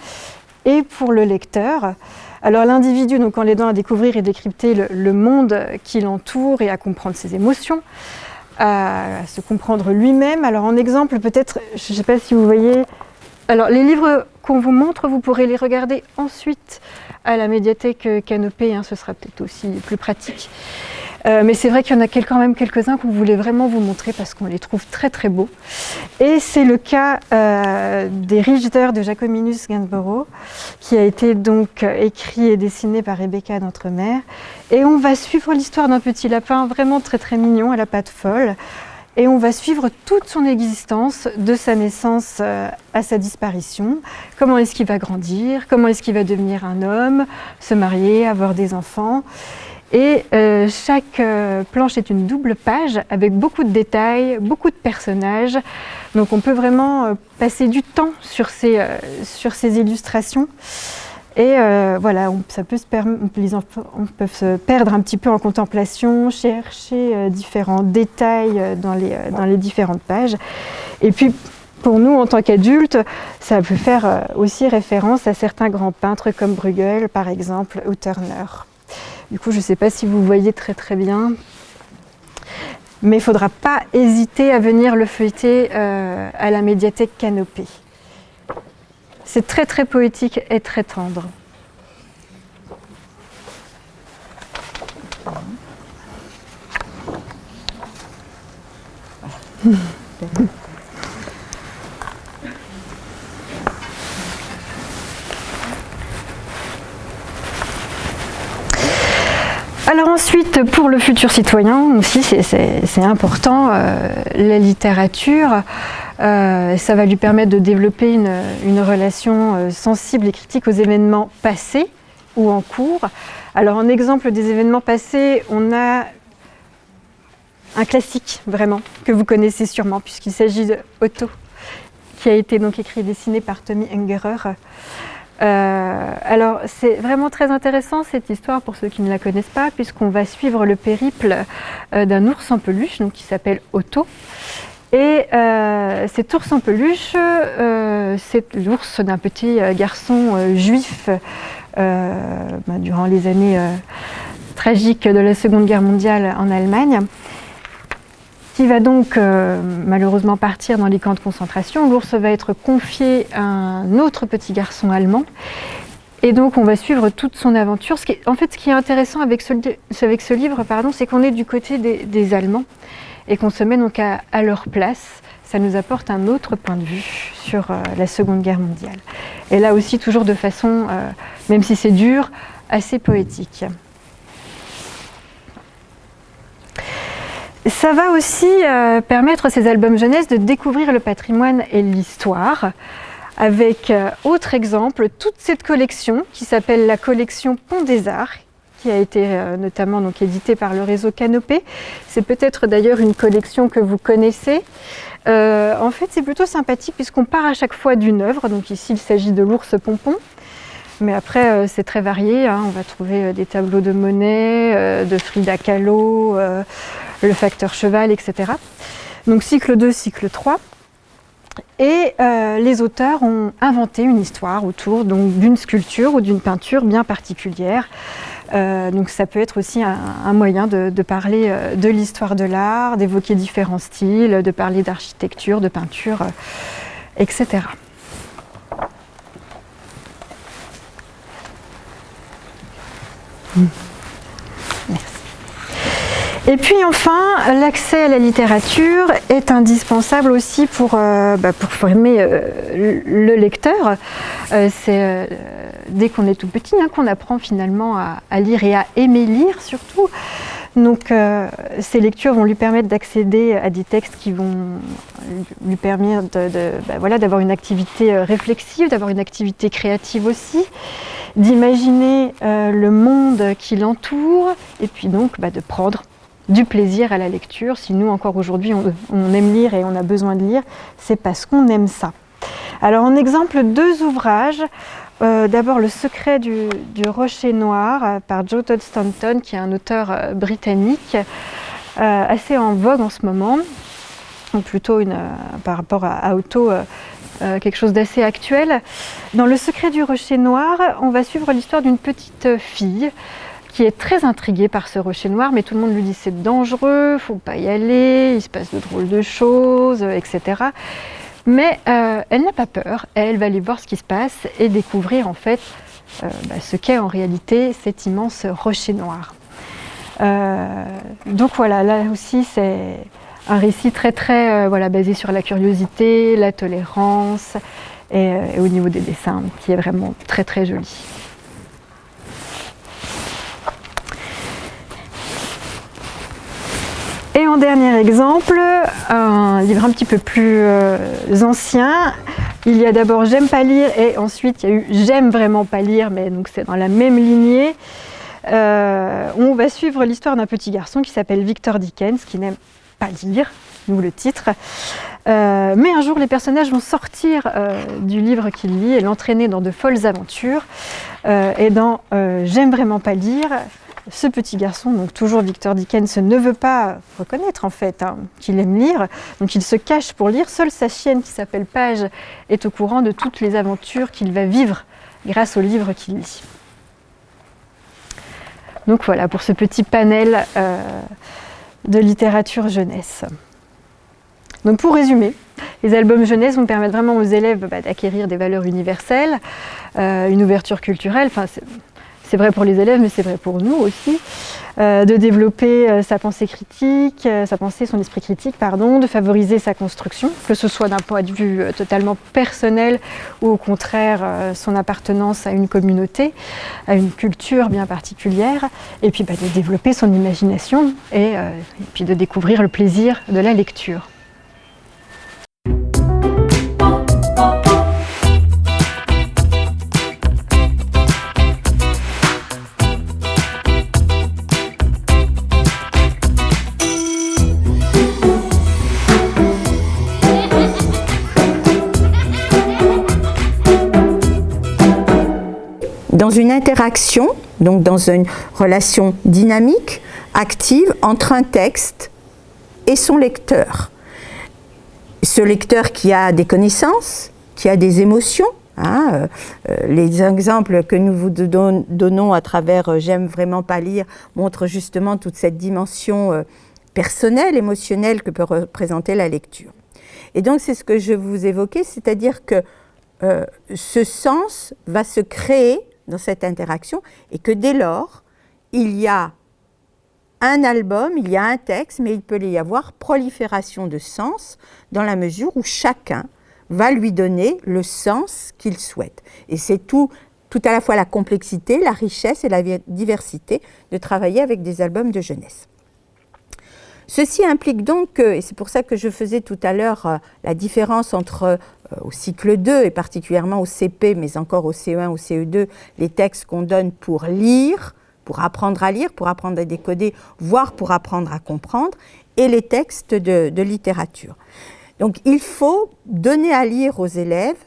et pour le lecteur. Alors l'individu, donc en l'aidant à découvrir et décrypter le monde qui l'entoure et à comprendre ses émotions, à se comprendre lui-même. Alors en exemple, peut-être, je ne sais pas si vous voyez, alors les livres qu'on vous montre, vous pourrez les regarder ensuite à la médiathèque Canopée, hein, ce sera peut-être aussi plus pratique. Mais c'est vrai qu'il y en a quand même quelques-uns qu'on voulait vraiment vous montrer parce qu'on les trouve très très beaux. Et c'est le cas des Richter de Jacominus Gainsborough, qui a été donc écrit et dessiné par Rebecca d'Entremer. Et on va suivre l'histoire d'un petit lapin vraiment très très mignon à la patte folle. Et on va suivre toute son existence, de sa naissance à sa disparition. Comment est-ce qu'il va grandir? Comment est-ce qu'il va devenir un homme, se marier, avoir des enfants? Et chaque planche est une double page avec beaucoup de détails, beaucoup de personnages. Donc on peut vraiment passer du temps sur ces illustrations. Et voilà, les enfants peuvent se perdre un petit peu en contemplation, chercher différents détails dans les différentes pages. Et puis pour nous, en tant qu'adultes, ça peut faire aussi référence à certains grands peintres comme Bruegel, par exemple, ou Turner. Du coup, je ne sais pas si vous voyez très très bien, mais il ne faudra pas hésiter à venir le feuilleter à la médiathèque Canopée. C'est très très poétique et très tendre. Alors ensuite, pour le futur citoyen aussi, c'est important, la littérature, ça va lui permettre de développer une relation sensible et critique aux événements passés ou en cours. Alors en exemple des événements passés, on a un classique vraiment, que vous connaissez sûrement, puisqu'il s'agit de Otto, qui a été donc écrit et dessiné par Tommy Ungerer. Alors c'est vraiment très intéressant cette histoire pour ceux qui ne la connaissent pas, puisqu'on va suivre le périple d'un ours en peluche donc, qui s'appelle Otto. Et cet ours en peluche, c'est l'ours d'un petit garçon juif durant les années tragiques de la Seconde Guerre mondiale en Allemagne, qui va donc malheureusement partir dans les camps de concentration. L'ours va être confié à un autre petit garçon allemand. Et donc on va suivre toute son aventure. Ce qui est intéressant avec ce livre, c'est qu'on est du côté des Allemands et qu'on se met donc à leur place. Ça nous apporte un autre point de vue sur la Seconde Guerre mondiale. Et là aussi, toujours de façon, même si c'est dur, assez poétique. Ça va aussi permettre à ces albums jeunesse de découvrir le patrimoine et l'histoire, avec autre exemple, toute cette collection qui s'appelle la collection Pont des Arts, qui a été notamment donc éditée par le réseau Canopée. C'est peut-être d'ailleurs une collection que vous connaissez. En fait, c'est plutôt sympathique puisqu'on part à chaque fois d'une œuvre. Donc ici, il s'agit de l'ours Pompon. Mais après, c'est très varié. On va trouver des tableaux de Monet, de Frida Kahlo, le facteur cheval, etc. Donc cycle 2, cycle 3. Et les auteurs ont inventé une histoire autour d'une sculpture ou d'une peinture bien particulière. Donc ça peut être aussi un moyen de parler de l'histoire de l'art, d'évoquer différents styles, de parler d'architecture, de peinture, etc. Merci. Et puis enfin, l'accès à la littérature est indispensable aussi pour former le lecteur. C'est dès qu'on est tout petit qu'on apprend finalement à lire et à aimer lire surtout. Donc ces lectures vont lui permettre d'accéder à des textes qui vont lui permettre d'avoir une activité réflexive, d'avoir une activité créative aussi, d'imaginer le monde qui l'entoure et puis donc de prendre du plaisir à la lecture. Si nous encore aujourd'hui on aime lire et on a besoin de lire, c'est parce qu'on aime ça. Alors en exemple, 2 ouvrages. D'abord Le secret du rocher noir par Joe Todd Stanton, qui est un auteur britannique assez en vogue en ce moment, ou plutôt par rapport à Otto, quelque chose d'assez actuel. Dans Le secret du rocher noir, on va suivre l'histoire d'une petite fille qui est très intriguée par ce rocher noir, mais tout le monde lui dit c'est dangereux, faut pas y aller, il se passe de drôles de choses, etc. Mais elle n'a pas peur, elle va aller voir ce qui se passe et découvrir en fait ce qu'est en réalité cet immense rocher noir. Donc voilà, là aussi c'est un récit très très basé sur la curiosité, la tolérance et au niveau des dessins qui est vraiment très très joli. Et en dernier exemple, un livre un petit peu plus ancien. Il y a d'abord J'aime pas lire et ensuite il y a eu J'aime vraiment pas lire, mais donc c'est dans la même lignée. on va suivre l'histoire d'un petit garçon qui s'appelle Victor Dickens, qui n'aime pas lire, nous le titre. Mais un jour, les personnages vont sortir du livre qu'il lit et l'entraîner dans de folles aventures. Et dans J'aime vraiment pas lire, ce petit garçon, donc toujours Victor Dickens, ne veut pas reconnaître en fait qu'il aime lire, donc il se cache pour lire. Seule sa chienne qui s'appelle Page est au courant de toutes les aventures qu'il va vivre grâce au livre qu'il lit. Donc voilà pour ce petit panel de littérature jeunesse. Donc pour résumer, les albums jeunesse vont permettre vraiment aux élèves d'acquérir des valeurs universelles, une ouverture culturelle, enfin c'est vrai pour les élèves mais c'est vrai pour nous aussi, de développer sa pensée critique, son esprit critique, de favoriser sa construction, que ce soit d'un point de vue totalement personnel ou au contraire son appartenance à une communauté, à une culture bien particulière, et puis de développer son imagination et puis de découvrir le plaisir de la lecture. Dans une interaction, donc dans une relation dynamique, active, entre un texte et son lecteur. Ce lecteur qui a des connaissances, qui a des émotions. Les exemples que nous vous donnons à travers J'aime vraiment pas lire montrent justement toute cette dimension personnelle, émotionnelle que peut représenter la lecture. Et donc c'est ce que je vous évoquais, c'est-à-dire que ce sens va se créer dans cette interaction et que dès lors, il y a un album, il y a un texte, mais il peut y avoir prolifération de sens dans la mesure où chacun va lui donner le sens qu'il souhaite. Et c'est tout à la fois la complexité, la richesse et la diversité de travailler avec des albums de jeunesse. Ceci implique donc, et c'est pour ça que je faisais tout à l'heure la différence entre au cycle 2 et particulièrement au CP, mais encore au CE1, au CE2, les textes qu'on donne pour lire, pour apprendre à lire, pour apprendre à décoder, voire pour apprendre à comprendre, et les textes de littérature. Donc il faut donner à lire aux élèves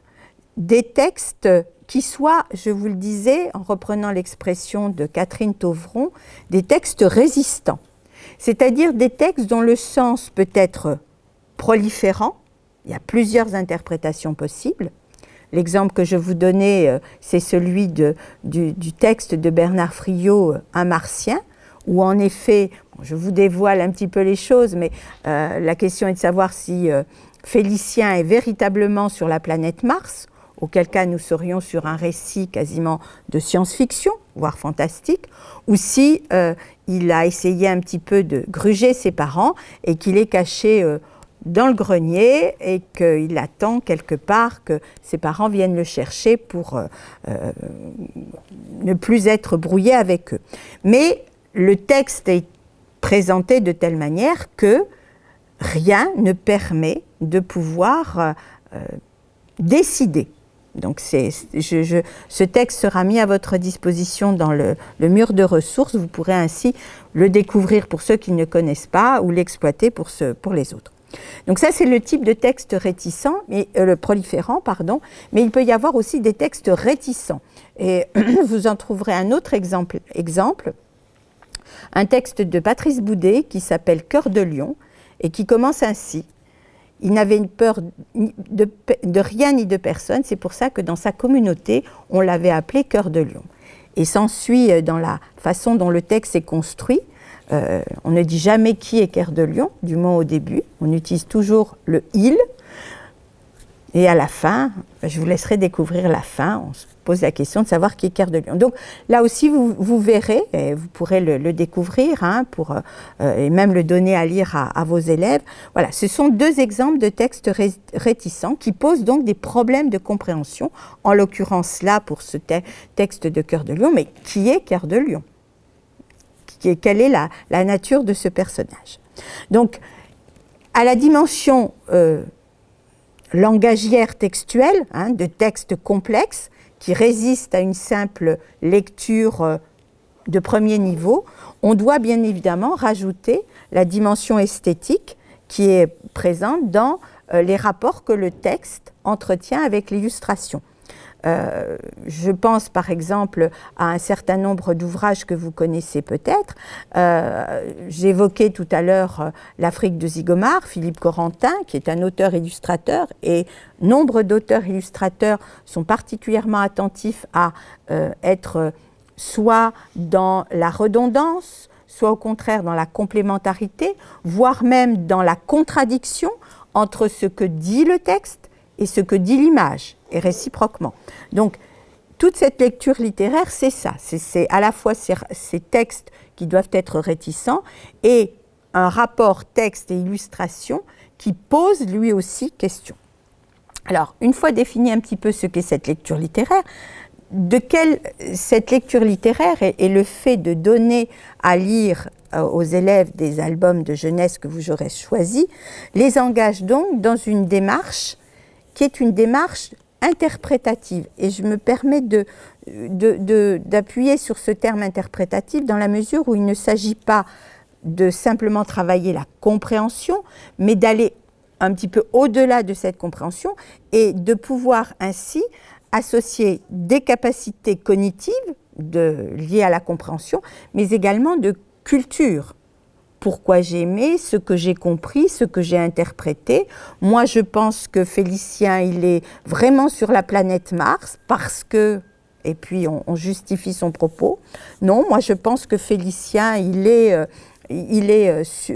des textes qui soient, je vous le disais, en reprenant l'expression de Catherine Tauvron, des textes résistants. C'est-à-dire des textes dont le sens peut être proliférant, il y a plusieurs interprétations possibles. L'exemple que je vous donnais, c'est celui du texte de Bernard Friot, Un Martien, où en effet, je vous dévoile un petit peu les choses, mais la question est de savoir si Félicien est véritablement sur la planète Mars, auquel cas nous serions sur un récit quasiment de science-fiction, voire fantastique, ou si il a essayé un petit peu de gruger ses parents et qu'il est caché dans le grenier et qu'il attend quelque part que ses parents viennent le chercher pour ne plus être brouillé avec eux. Mais le texte est présenté de telle manière que rien ne permet de pouvoir décider. Donc ce texte sera mis à votre disposition dans le mur de ressources. Vous pourrez ainsi le découvrir pour ceux qui ne connaissent pas ou l'exploiter pour les autres. Donc ça, c'est le type de texte réticent, proliférant, pardon, mais il peut y avoir aussi des textes réticents. Et vous en trouverez un autre exemple, un texte de Patrice Boudet qui s'appelle Cœur de lion et qui commence ainsi. Il n'avait peur de rien ni de personne, c'est pour ça que dans sa communauté, on l'avait appelé Cœur de lion. Et s'ensuit, dans la façon dont le texte est construit, on ne dit jamais qui est Cœur de lion, du moins au début, on utilise toujours le « il », et à la fin, je vous laisserai découvrir la fin, on se pose la question de savoir qui est Cœur de lion. Donc là aussi, vous verrez, et vous pourrez le découvrir, et même le donner à lire à vos élèves. Voilà, ce sont deux exemples de textes réticents qui posent donc des problèmes de compréhension, en l'occurrence là pour ce texte de Cœur de lion, mais qui est Cœur de lion ? Quelle est la nature de ce personnage ? Donc, à la dimension langagière textuelle, de textes complexes qui résistent à une simple lecture de premier niveau, on doit bien évidemment rajouter la dimension esthétique qui est présente dans les rapports que le texte entretient avec l'illustration. Je pense par exemple à un certain nombre d'ouvrages que vous connaissez peut-être. J'évoquais tout à l'heure l'Afrique de Zygomar, Philippe Corentin, qui est un auteur-illustrateur, et nombre d'auteurs-illustrateurs sont particulièrement attentifs à être soit dans la redondance, soit au contraire dans la complémentarité, voire même dans la contradiction entre ce que dit le texte et ce que dit l'image, et réciproquement. Donc, toute cette lecture littéraire, c'est ça. C'est à la fois ces textes qui doivent être réticents et un rapport texte et illustration qui pose lui aussi question. Alors, une fois défini un petit peu ce qu'est cette lecture littéraire, cette lecture littéraire et le fait de donner à lire aux élèves des albums de jeunesse que vous aurez choisis, les engage donc dans une démarche qui est une démarche interprétative. Et je me permets d'appuyer sur ce terme interprétatif dans la mesure où il ne s'agit pas de simplement travailler la compréhension, mais d'aller un petit peu au-delà de cette compréhension et de pouvoir ainsi associer des capacités cognitives liées à la compréhension, mais également de culture. Pourquoi j'ai aimé, ce que j'ai compris, ce que j'ai interprété. Moi, je pense que Félicien, il est vraiment sur la planète Mars parce que, et puis on justifie son propos. Non, moi, je pense que Félicien, il est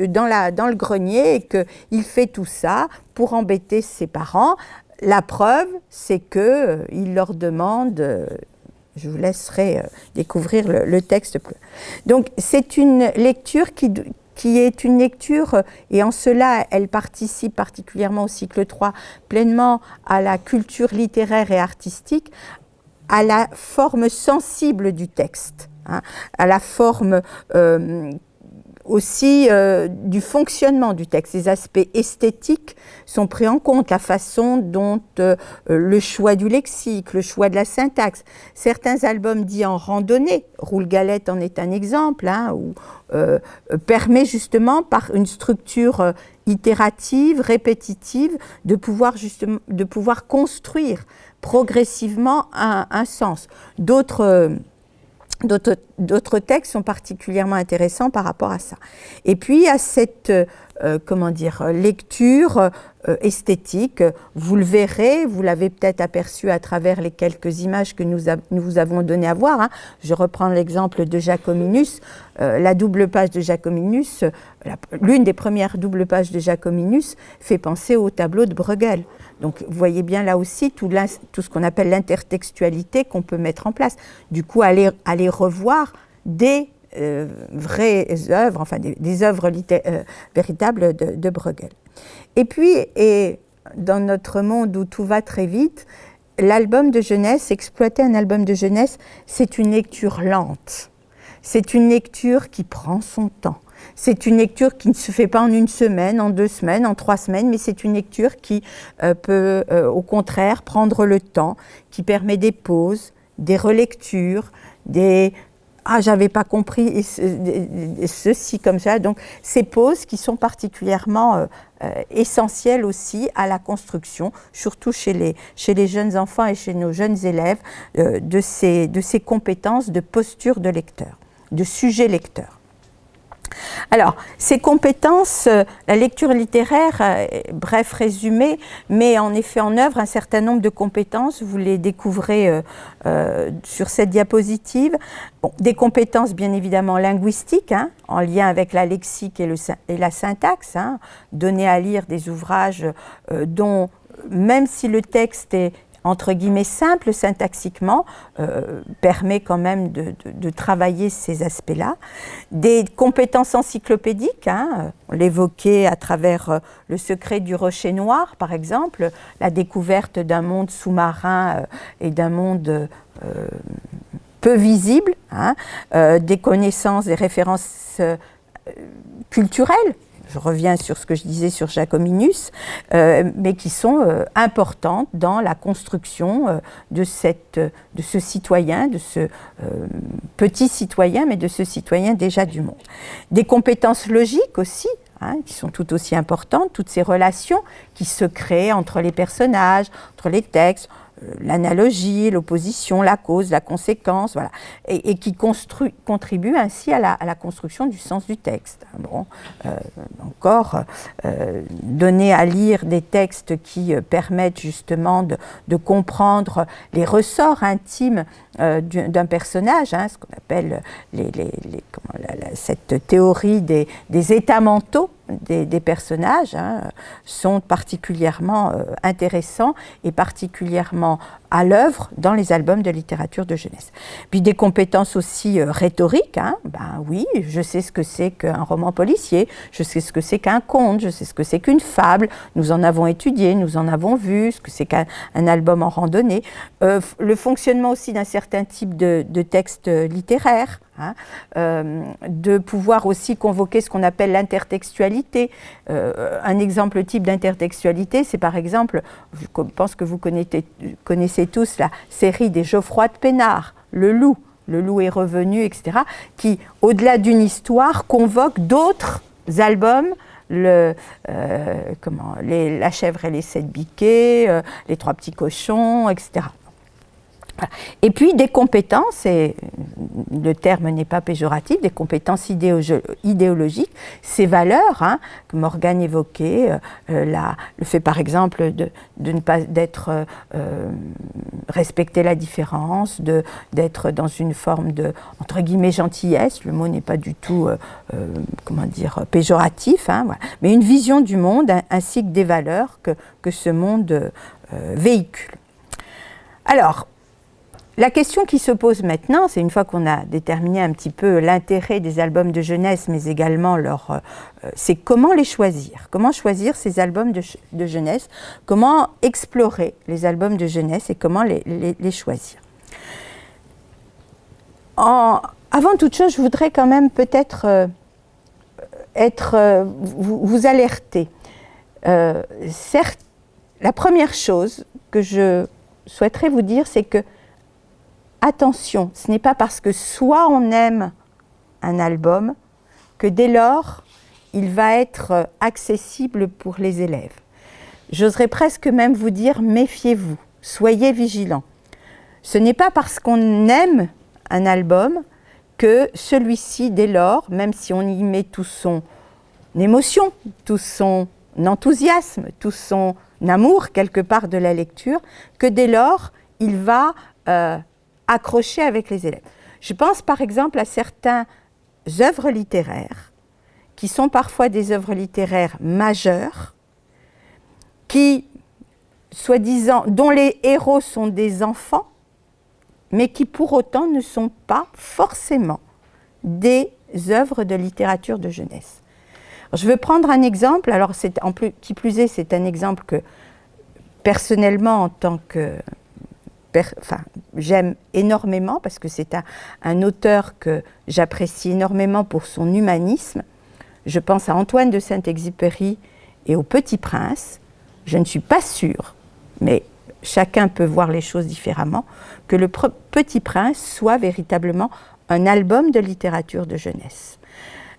dans le grenier et qu'il fait tout ça pour embêter ses parents. La preuve, c'est qu'il leur demande... je vous laisserai découvrir le texte. Donc, c'est une lecture qui est une lecture, et en cela, elle participe particulièrement au cycle 3, pleinement à la culture littéraire et artistique, à la forme sensible du texte, hein, à la forme aussi du fonctionnement du texte. Les aspects esthétiques sont pris en compte, la façon dont le choix du lexique, le choix de la syntaxe. Certains albums dits en randonnée, Roule-Galette en est un exemple, hein, où permet justement par une structure itérative, répétitive, de pouvoir construire progressivement un sens. D'autres textes sont particulièrement intéressants par rapport à ça. Et puis, à cette lecture esthétique, vous le verrez, vous l'avez peut-être aperçu à travers les quelques images que nous vous avons donné à voir. Hein. Je reprends l'exemple de Jacominus. La double page de Jacominus, l'une des premières doubles pages de Jacominus fait penser au tableau de Bruegel. Donc, vous voyez bien là aussi tout ce qu'on appelle l'intertextualité qu'on peut mettre en place. Du coup, aller revoir des vraies œuvres, enfin des œuvres véritables de Bruegel. Et puis, dans notre monde où tout va très vite, l'album de jeunesse, exploiter un album de jeunesse, c'est une lecture lente. C'est une lecture qui prend son temps. C'est une lecture qui ne se fait pas en une semaine, en 2 semaines, en 3 semaines, mais c'est une lecture qui peut au contraire prendre le temps, qui permet des pauses, des relectures, des « ah, j'avais pas compris ceci comme ça ». Donc ces pauses qui sont particulièrement essentielles aussi à la construction, surtout chez les jeunes enfants et chez nos jeunes élèves, de ces compétences de posture de lecteur, de sujet lecteur. Alors, ces compétences, la lecture littéraire, bref résumé, met en effet en œuvre un certain nombre de compétences, vous les découvrez sur cette diapositive. Bon, des compétences bien évidemment linguistiques, hein, en lien avec la lexique et la syntaxe, hein, donner à lire des ouvrages dont, même si le texte est entre guillemets simple syntaxiquement, permet quand même de travailler ces aspects-là. Des compétences encyclopédiques, hein, on l'évoquait à travers Le secret du rocher noir, par exemple, la découverte d'un monde sous-marin et d'un monde peu visible, hein, des connaissances, des références culturelles, je reviens sur ce que je disais sur Jacominus, mais qui sont importantes dans la construction de ce citoyen, de ce petit citoyen, mais de ce citoyen déjà du monde. Des compétences logiques aussi, qui sont tout aussi importantes, toutes ces relations qui se créent entre les personnages, entre les textes, l'analogie, l'opposition, la cause, la conséquence, voilà, et qui contribuent ainsi à la construction du sens du texte. Bon, encore, donner à lire des textes qui permettent justement de comprendre les ressorts intimes d'un personnage, ce qu'on appelle cette théorie des états mentaux des personnages, sont particulièrement intéressants et particulièrement à l'œuvre dans les albums de littérature de jeunesse. Puis des compétences aussi rhétoriques, oui, je sais ce que c'est qu'un roman policier, je sais ce que c'est qu'un conte, je sais ce que c'est qu'une fable, nous en avons étudié, nous en avons vu, ce que c'est qu'un album en randonnée, le fonctionnement aussi d'un certain type de texte littéraire, de pouvoir aussi convoquer ce qu'on appelle l'intertextualité. Un exemple type d'intertextualité, c'est par exemple, je pense que vous connaissez tous la série des Geoffroy de Pénard, Le Loup est revenu, etc., qui, au-delà d'une histoire, convoque d'autres albums, La chèvre et les 7 biquets, Les 3 petits cochons, etc. Et puis des compétences, et le terme n'est pas péjoratif, des compétences idéologiques, ces valeurs que Morgane évoquait, le fait par exemple de ne pas respecter la différence, d'être dans une forme de, entre guillemets, gentillesse, le mot n'est pas du tout, péjoratif, voilà, mais une vision du monde ainsi que des valeurs que ce monde véhicule. Alors, la question qui se pose maintenant, c'est une fois qu'on a déterminé un petit peu l'intérêt des albums de jeunesse, mais également c'est comment les choisir. Comment choisir ces albums de jeunesse, comment explorer les albums de jeunesse et comment les choisir. Avant toute chose, je voudrais quand même peut-être vous alerter. Certes, la première chose que je souhaiterais vous dire, c'est que attention, ce n'est pas parce que soit on aime un album que dès lors, il va être accessible pour les élèves. J'oserais presque même vous dire, méfiez-vous, soyez vigilants. Ce n'est pas parce qu'on aime un album que celui-ci, dès lors, même si on y met toute son émotion, tout son enthousiasme, tout son amour quelque part de la lecture, que dès lors, il va accrocher avec les élèves. Je pense par exemple à certaines œuvres littéraires qui sont parfois des œuvres littéraires majeures, qui, soi-disant, dont les héros sont des enfants, mais qui pour autant ne sont pas forcément des œuvres de littérature de jeunesse. Alors, je veux prendre un exemple, alors qui plus est, c'est un exemple que personnellement en tant que j'aime énormément parce que c'est un auteur que j'apprécie énormément pour son humanisme. Je pense à Antoine de Saint-Exupéry et au Petit Prince. Je ne suis pas sûre, mais chacun peut voir les choses différemment, que le Petit Prince soit véritablement un album de littérature de jeunesse.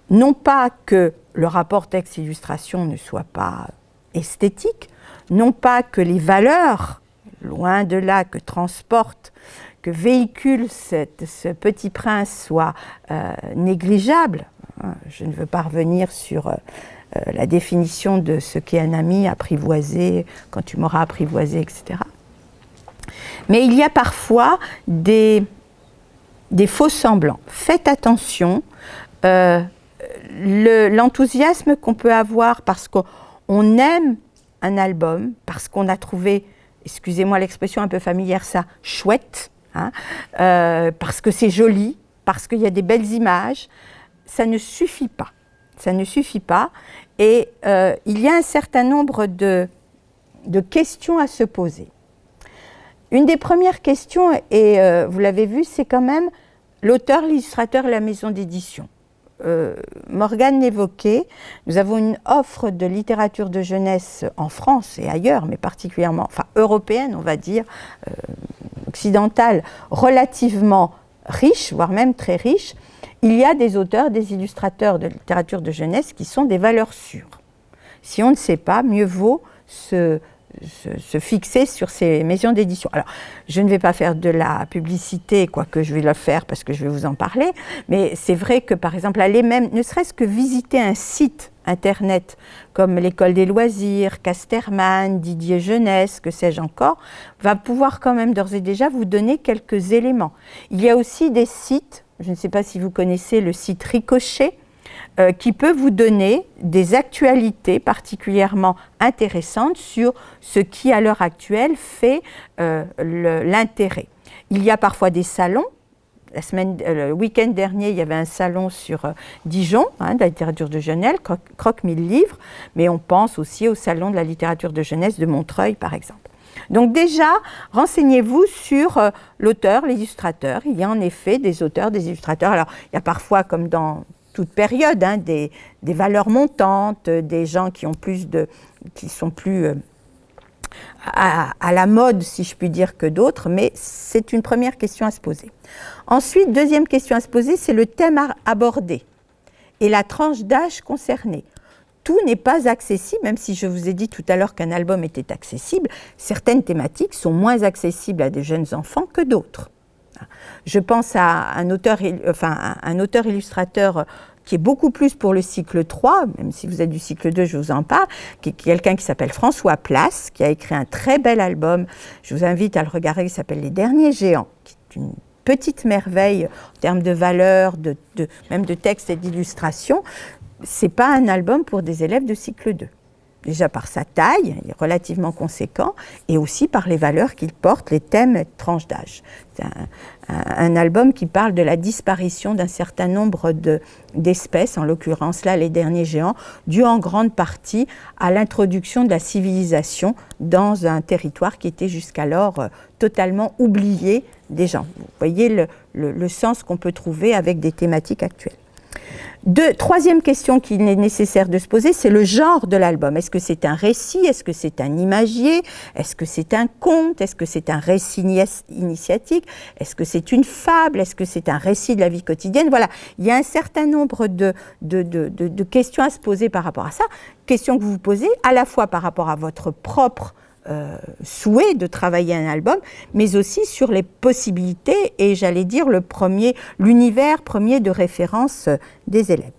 Non pas que le rapport texte-illustration ne soit pas esthétique, non pas que les valeurs, loin de là, que transporte, que véhicule ce Petit Prince soit négligeable. Je ne veux pas revenir sur la définition de ce qu'est un ami, apprivoisé, quand tu m'auras apprivoisé, etc. Mais il y a parfois des faux semblants. Faites attention, l'enthousiasme qu'on peut avoir parce qu'on aime un album, parce qu'on a trouvé, excusez-moi l'expression un peu familière, ça chouette, parce que c'est joli, parce qu'il y a des belles images, ça ne suffit pas. Ça ne suffit pas. Et il y a un certain nombre de questions à se poser. Une des premières questions, et vous l'avez vu, c'est quand même l'auteur, l'illustrateur et la maison d'édition. Morgane l'évoquait, nous avons une offre de littérature de jeunesse en France et ailleurs, mais particulièrement, enfin européenne, on va dire, occidentale, relativement riche, voire même très riche. Il y a des auteurs, des illustrateurs de littérature de jeunesse qui sont des valeurs sûres. Si on ne sait pas, mieux vaut se fixer sur ces maisons d'édition. Alors, je ne vais pas faire de la publicité, quoique je vais le faire parce que je vais vous en parler, mais c'est vrai que, par exemple, aller même, ne serait-ce que visiter un site Internet comme l'École des loisirs, Casterman, Didier Jeunesse, que sais-je encore, va pouvoir quand même d'ores et déjà vous donner quelques éléments. Il y a aussi des sites, je ne sais pas si vous connaissez le site Ricochet, qui peut vous donner des actualités particulièrement intéressantes sur ce qui, à l'heure actuelle, fait l'intérêt. Il y a parfois des salons. Le week-end dernier, il y avait un salon sur Dijon, de la littérature de jeunesse, Croque 1000 livres, mais on pense aussi au salon de la littérature de jeunesse de Montreuil, par exemple. Donc déjà, renseignez-vous sur l'auteur, l'illustrateur. Il y a en effet des auteurs, des illustrateurs. Alors, il y a parfois, comme dans toute période, des valeurs montantes, des gens qui sont plus à la mode, si je puis dire, que d'autres, mais c'est une première question à se poser. Ensuite, deuxième question à se poser, c'est le thème abordé et la tranche d'âge concernée. Tout n'est pas accessible, même si je vous ai dit tout à l'heure qu'un album était accessible, certaines thématiques sont moins accessibles à des jeunes enfants que d'autres. Je pense à un auteur-illustrateur qui est beaucoup plus pour le cycle 3, même si vous êtes du cycle 2, je vous en parle, qui est quelqu'un qui s'appelle François Place, qui a écrit un très bel album, je vous invite à le regarder, qui s'appelle Les Derniers Géants, qui est une petite merveille en termes de valeur, même de texte et d'illustration. Ce n'est pas un album pour des élèves de cycle 2. Déjà par sa taille, il est relativement conséquent, et aussi par les valeurs qu'il porte, les thèmes et tranches d'âge. C'est un album qui parle de la disparition d'un certain nombre d'espèces, en l'occurrence là les derniers géants, dû en grande partie à l'introduction de la civilisation dans un territoire qui était jusqu'alors totalement oublié des gens. Vous voyez le sens qu'on peut trouver avec des thématiques actuelles. Troisième question qu'il est nécessaire de se poser, c'est le genre de l'album. Est-ce que c'est un récit? Est-ce que c'est un imagier? Est-ce que c'est un conte? Est-ce que c'est un récit initiatique? Est-ce que c'est une fable? Est-ce que c'est un récit de la vie quotidienne? Voilà, il y a un certain nombre de questions à se poser par rapport à ça. Questions que vous vous posez à la fois par rapport à votre propre souhait de travailler un album, mais aussi sur les possibilités et j'allais dire l'univers premier de référence des élèves.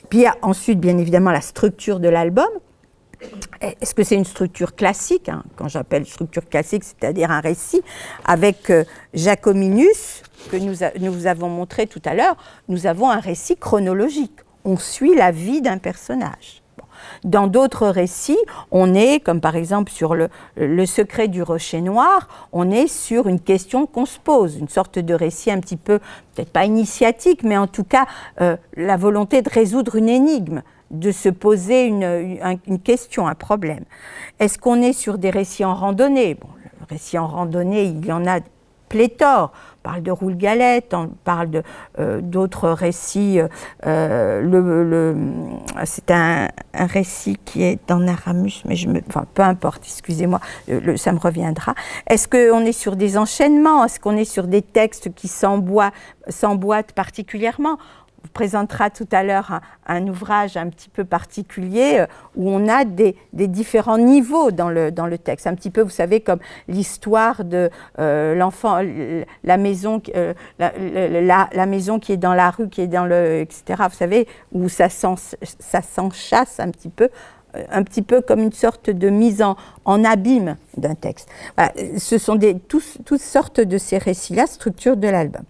Puis il y a ensuite bien évidemment la structure de l'album. Est-ce que c'est une structure classique, quand j'appelle structure classique, c'est-à-dire un récit, avec Jacominus, que nous avons montré tout à l'heure, nous avons un récit chronologique. On suit la vie d'un personnage. Dans d'autres récits, on est, comme par exemple sur le secret du rocher noir, on est sur une question qu'on se pose, une sorte de récit un petit peu, peut-être pas initiatique, mais en tout cas la volonté de résoudre une énigme, de se poser une question, un problème. Est-ce qu'on est sur des récits en randonnée? Bon, le récit en randonnée, il y en a pléthore. On parle de Roule-Galette, on parle d'autres récits. C'est un récit qui est dans Naramus, mais peu importe, excusez-moi, ça me reviendra. Est-ce qu'on est sur des enchaînements? Est-ce qu'on est sur des textes qui s'emboîtent particulièrement? On vous présentera tout à l'heure un ouvrage un petit peu particulier où on a des différents niveaux dans le texte. Un petit peu, vous savez, comme l'histoire de l'enfant, la maison qui est dans la rue, qui est dans le... etc. Vous savez, où ça s'enchasse un petit peu comme une sorte de mise en abîme d'un texte. Voilà, ce sont toutes sortes de ces récits-là, structure de l'album.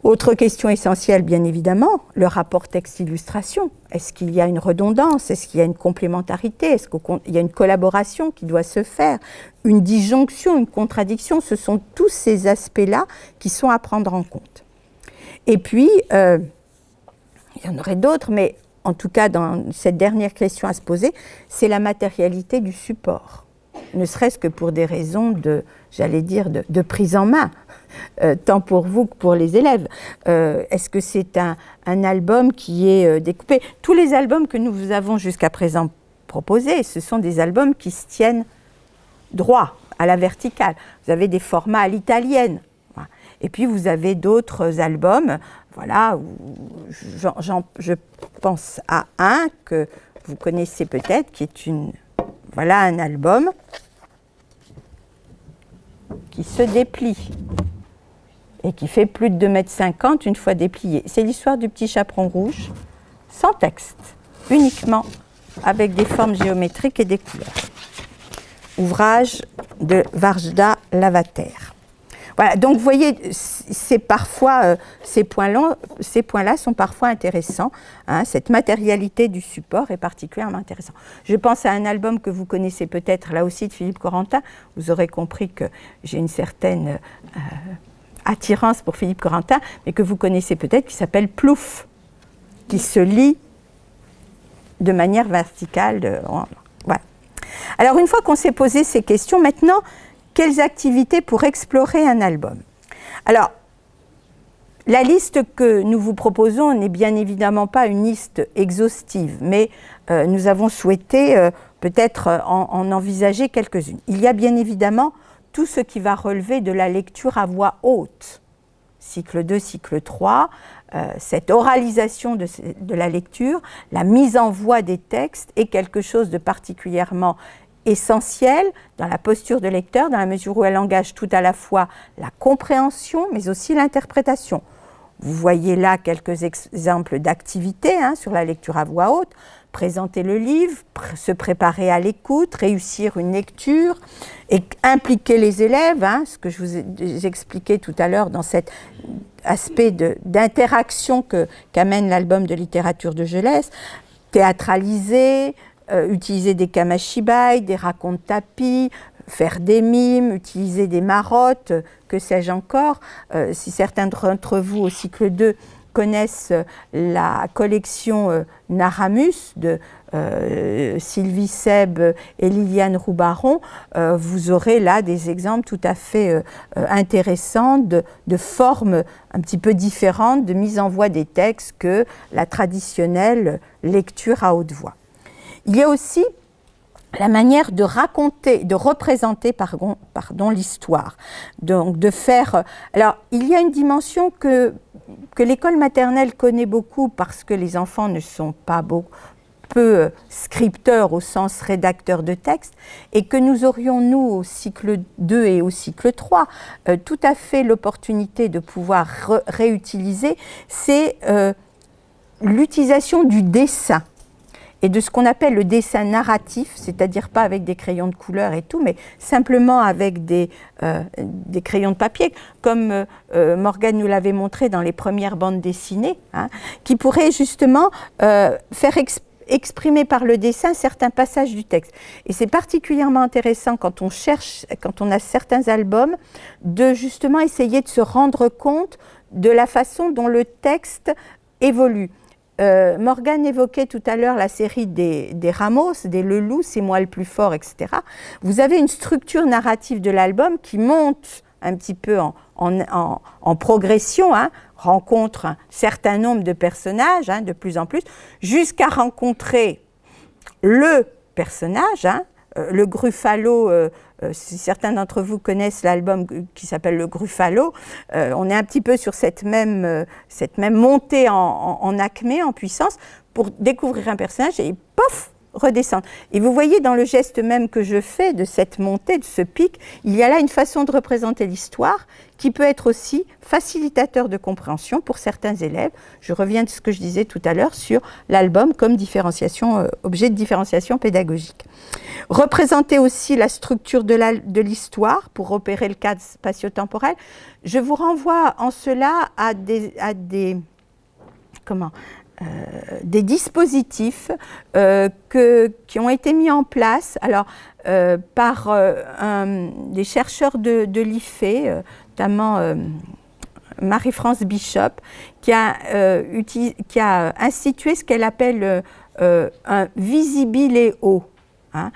Autre question essentielle, bien évidemment, le rapport texte-illustration. Est-ce qu'il y a une redondance? Est-ce qu'il y a une complémentarité? Est-ce qu'il y a une collaboration qui doit se faire? Une disjonction, une contradiction? Ce sont tous ces aspects-là qui sont à prendre en compte. Et puis, il y en aurait d'autres, mais en tout cas, dans cette dernière question à se poser, c'est la matérialité du support. ne serait-ce que pour des raisons j'allais dire, de prise en main, tant pour vous que pour les élèves. Est-ce que c'est un album qui est découpé? Tous les albums que nous vous avons jusqu'à présent proposés, ce sont des albums qui se tiennent droit, à la verticale. Vous avez des formats à l'italienne. Et puis vous avez d'autres albums, voilà, je pense à un que vous connaissez peut-être, qui est voilà un album qui se déplie et qui fait plus de 2,50 m une fois déplié. C'est l'histoire du petit chaperon rouge, sans texte, uniquement avec des formes géométriques et des couleurs. Ouvrage de Vajda Lavater. Voilà, donc vous voyez, c'est parfois, ces points-là sont parfois intéressants. Hein, cette matérialité du support est particulièrement intéressante. Je pense à un album que vous connaissez peut-être, là aussi de Philippe Corentin. Vous aurez compris que j'ai une certaine attirance pour Philippe Corentin, mais que vous connaissez peut-être, qui s'appelle Plouf, qui se lit de manière verticale. Voilà. Alors, une fois qu'on s'est posé ces questions, maintenant, quelles activités pour explorer un album? Alors, la liste que nous vous proposons n'est bien évidemment pas une liste exhaustive, mais nous avons souhaité peut-être en envisager quelques-unes. Il y a bien évidemment tout ce qui va relever de la lecture à voix haute, cycle 2, cycle 3, cette oralisation de la lecture, la mise en voix des textes est quelque chose de particulièrement essentiel dans la posture de lecteur, dans la mesure où elle engage tout à la fois la compréhension, mais aussi l'interprétation. Vous voyez là quelques exemples d'activités sur la lecture à voix haute. Présenter le livre, se préparer à l'écoute, réussir une lecture et impliquer les élèves, ce que je vous ai expliqué tout à l'heure dans cet aspect d'interaction qu'amène l'album de littérature de jeunesse, théâtraliser, utiliser des kamashibai, des racontes tapis, faire des mimes, utiliser des marottes, que sais-je encore. Si certains d'entre vous au cycle 2 connaissent la collection Naramus de Sylvie Seb et Liliane Roubaron, vous aurez là des exemples tout à fait intéressants de formes un petit peu différentes de mise en voix des textes que la traditionnelle lecture à haute voix. Il y a aussi la manière de raconter, de représenter l'histoire. Donc de faire. Alors, il y a une dimension que l'école maternelle connaît beaucoup parce que les enfants ne sont pas peu scripteurs au sens rédacteurs de texte, et que nous aurions, nous, au cycle 2 et au cycle 3, tout à fait l'opportunité de pouvoir réutiliser, c'est l'utilisation du dessin. Et de ce qu'on appelle le dessin narratif, c'est-à-dire pas avec des crayons de couleur et tout, mais simplement avec des crayons de papier, comme Morgane nous l'avait montré dans les premières bandes dessinées, qui pourraient justement faire exprimer par le dessin certains passages du texte. Et c'est particulièrement intéressant quand on a certains albums, de justement essayer de se rendre compte de la façon dont le texte évolue. Morgane évoquait tout à l'heure la série des Ramos, des Le Loup, C'est moi le plus fort, etc. Vous avez une structure narrative de l'album qui monte un petit peu en progression, rencontre un certain nombre de personnages, de plus en plus, jusqu'à rencontrer le personnage, le Gruffalo. Si certains d'entre vous connaissent l'album qui s'appelle Le Gruffalo, on est un petit peu sur cette même montée en acmé, en puissance, pour découvrir un personnage et pof, redescendre. Et vous voyez dans le geste même que je fais de cette montée, de ce pic, il y a là une façon de représenter l'histoire qui peut être aussi facilitateur de compréhension pour certains élèves. Je reviens de ce que je disais tout à l'heure sur l'album comme objet de différenciation pédagogique. Représenter aussi la structure de l'histoire pour repérer le cadre spatio-temporel. Je vous renvoie en cela à des dispositifs qui ont été mis en place par des chercheurs de l'IFE, notamment Marie-France Bishop, qui a institué ce qu'elle appelle un visibiléo. hein.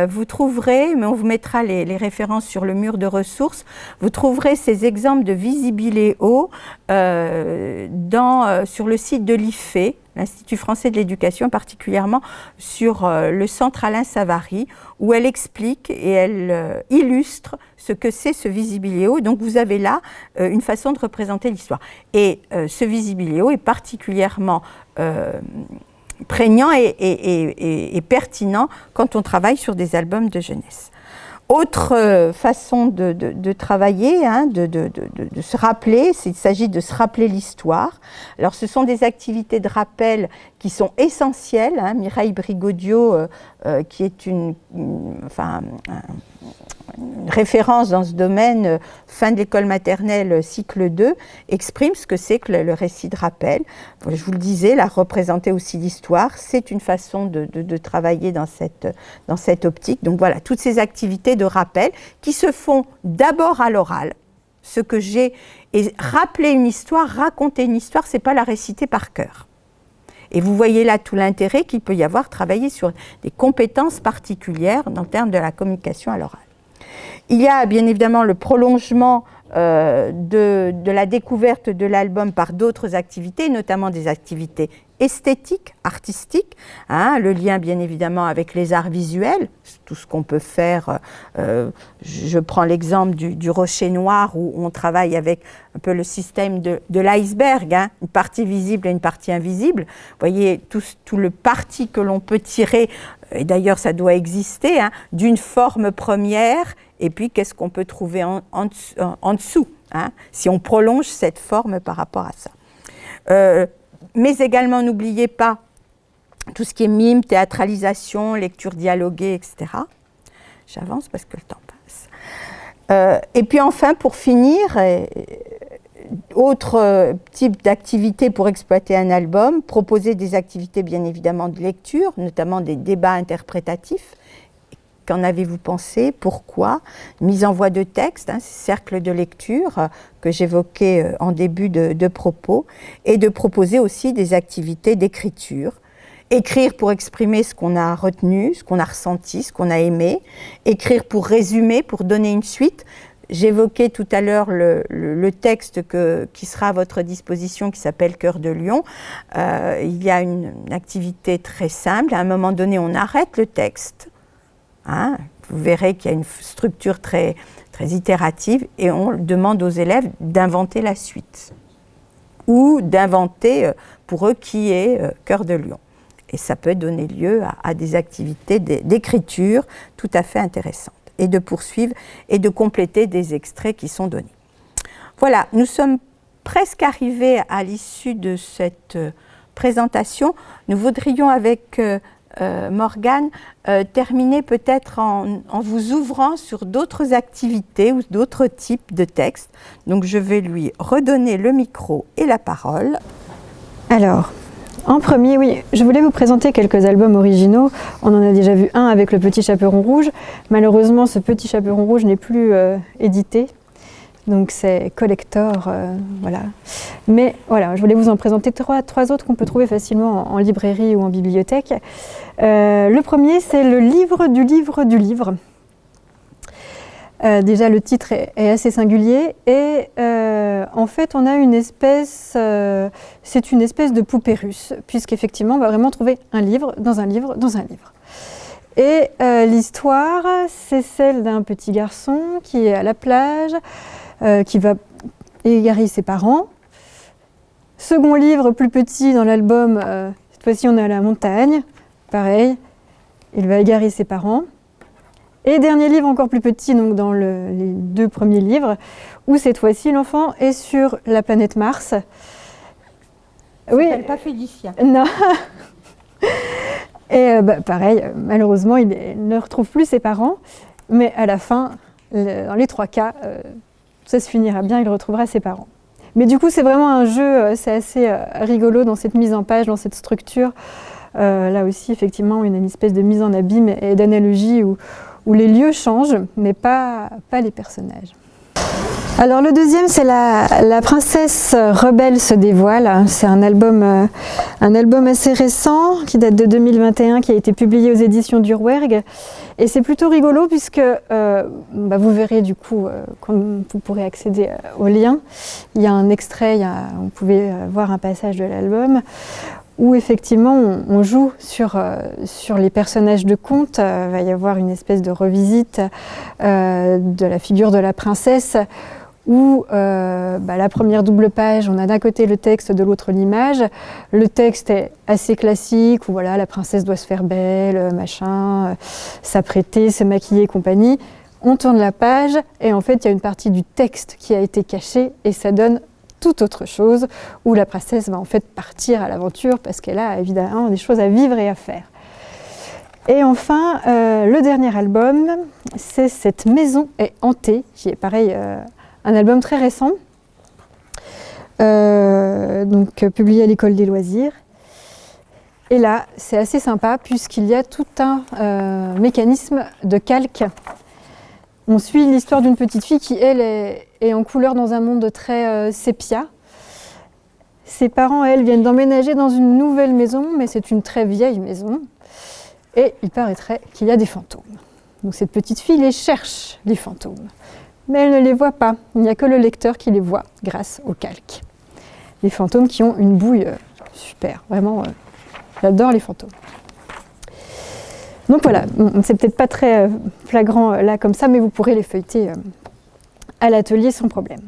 Vous trouverez, mais on vous mettra les références sur le mur de ressources, vous trouverez ces exemples de visibiléo sur le site de l'IFE, l'Institut français de l'éducation, particulièrement sur le centre Alain Savary, où elle explique et elle illustre ce que c'est ce visibiléo. Donc vous avez là une façon de représenter l'histoire. Et ce visibiléo est particulièrement prégnant et pertinent quand on travaille sur des albums de jeunesse. Autre façon de travailler, hein, de se rappeler, il s'agit de se rappeler l'histoire. Alors ce sont des activités de rappel qui sont essentielles, hein. Mireille Brigaudio, qui est une référence dans ce domaine, fin de l'école maternelle, cycle 2, exprime ce que c'est que le récit de rappel. Je vous le disais, la représenter aussi l'histoire, c'est une façon de travailler dans cette optique. Donc voilà, toutes ces activités de rappel qui se font d'abord à l'oral, ce que j'ai, et rappeler une histoire, raconter une histoire, c'est pas la réciter par cœur. Et vous voyez là tout l'intérêt qu'il peut y avoir travailler sur des compétences particulières en termes de la communication à l'oral. Il y a bien évidemment le prolongement de la découverte de l'album par d'autres activités, notamment des activités esthétiques, artistiques, hein, le lien bien évidemment avec les arts visuels, tout ce qu'on peut faire. Je prends l'exemple du rocher noir où on travaille avec un peu le système de l'iceberg, hein, une partie visible et une partie invisible. Vous voyez tout le parti que l'on peut tirer, et d'ailleurs ça doit exister, hein, d'une forme première, et puis qu'est-ce qu'on peut trouver en dessous, hein, si on prolonge cette forme par rapport à ça. Mais également, n'oubliez pas tout ce qui est mime, théâtralisation, lecture dialoguée, etc. J'avance parce que le temps passe. Et puis enfin, pour finir, autre type d'activité pour exploiter un album, proposer des activités bien évidemment de lecture, notamment des débats interprétatifs. Qu'en avez-vous pensé? Pourquoi? Mise en voie de texte, hein, ces cercles de lecture que j'évoquais en début de propos, et de proposer aussi des activités d'écriture. Écrire pour exprimer ce qu'on a retenu, ce qu'on a ressenti, ce qu'on a aimé. Écrire pour résumer, pour donner une suite. J'évoquais tout à l'heure le texte qui sera à votre disposition, qui s'appelle Cœur de Lion. Il y a une activité très simple. À un moment donné, on arrête le texte. Hein, vous verrez qu'il y a une structure très, très itérative et on demande aux élèves d'inventer la suite ou d'inventer pour eux qui est Cœur de Lion. Et ça peut donner lieu à des activités d'écriture tout à fait intéressantes et de poursuivre et de compléter des extraits qui sont donnés. Voilà, nous sommes presque arrivés à l'issue de cette présentation. Nous voudrions avec Morgane, terminer peut-être en vous ouvrant sur d'autres activités ou d'autres types de textes. Donc je vais lui redonner le micro et la parole. Alors, en premier, oui, je voulais vous présenter quelques albums originaux. On en a déjà vu un avec le Petit Chaperon Rouge. Malheureusement, ce Petit Chaperon Rouge n'est plus édité. Donc c'est collector, voilà. Mais voilà, je voulais vous en présenter trois autres qu'on peut trouver facilement en librairie ou en bibliothèque. Le premier, c'est le livre du livre du livre. Déjà, le titre est assez singulier et en fait, on a une espèce, c'est une espèce de poupée russe, puisqu'effectivement, on va vraiment trouver un livre dans un livre dans un livre. Et l'histoire, c'est celle d'un petit garçon qui est à la plage, qui va égarer ses parents. Second livre, plus petit dans l'album, cette fois-ci on est à la montagne, pareil, il va égarer ses parents. Et dernier livre encore plus petit, donc dans les deux premiers livres, où cette fois-ci l'enfant est sur la planète Mars. Oui. Elle n'a pas Félicia. Non. Et pareil, malheureusement, il ne retrouve plus ses parents, mais à la fin, dans les trois cas, ça se finira bien, il retrouvera ses parents. Mais du coup, c'est vraiment un jeu, c'est assez rigolo dans cette mise en page, dans cette structure. Là aussi, effectivement, une espèce de mise en abîme et d'analogie où les lieux changent, mais pas les personnages. Alors le deuxième, c'est la princesse rebelle se dévoile. C'est un album assez récent qui date de 2021, qui a été publié aux éditions d'Urwerg. Et c'est plutôt rigolo puisque vous verrez du coup, quand vous pourrez accéder au lien, il y a un extrait, vous pouvez voir un passage de l'album où effectivement on joue sur les personnages de conte. Il va y avoir une espèce de revisite de la figure de la princesse où la première double page, on a d'un côté le texte, de l'autre l'image. Le texte est assez classique, où voilà, la princesse doit se faire belle, machin, s'apprêter, se maquiller et compagnie. On tourne la page et en fait il y a une partie du texte qui a été cachée et ça donne tout autre chose, où la princesse va en fait partir à l'aventure parce qu'elle a évidemment des choses à vivre et à faire. Et enfin, le dernier album, c'est Cette maison est hantée, qui est pareil, un album très récent, publié à l'École des loisirs. Et là, c'est assez sympa puisqu'il y a tout un mécanisme de calque. On suit l'histoire d'une petite fille qui, elle, est en couleur dans un monde très sépia. Ses parents, elles, viennent d'emménager dans une nouvelle maison, mais c'est une très vieille maison. Et il paraîtrait qu'il y a des fantômes. Donc cette petite fille les cherche, les fantômes. Mais elle ne les voit pas. Il n'y a que le lecteur qui les voit grâce au calque. Les fantômes qui ont une bouille super. Vraiment, j'adore les fantômes. Donc voilà, c'est peut-être pas très flagrant là comme ça, mais vous pourrez les feuilleter à l'atelier sans problème.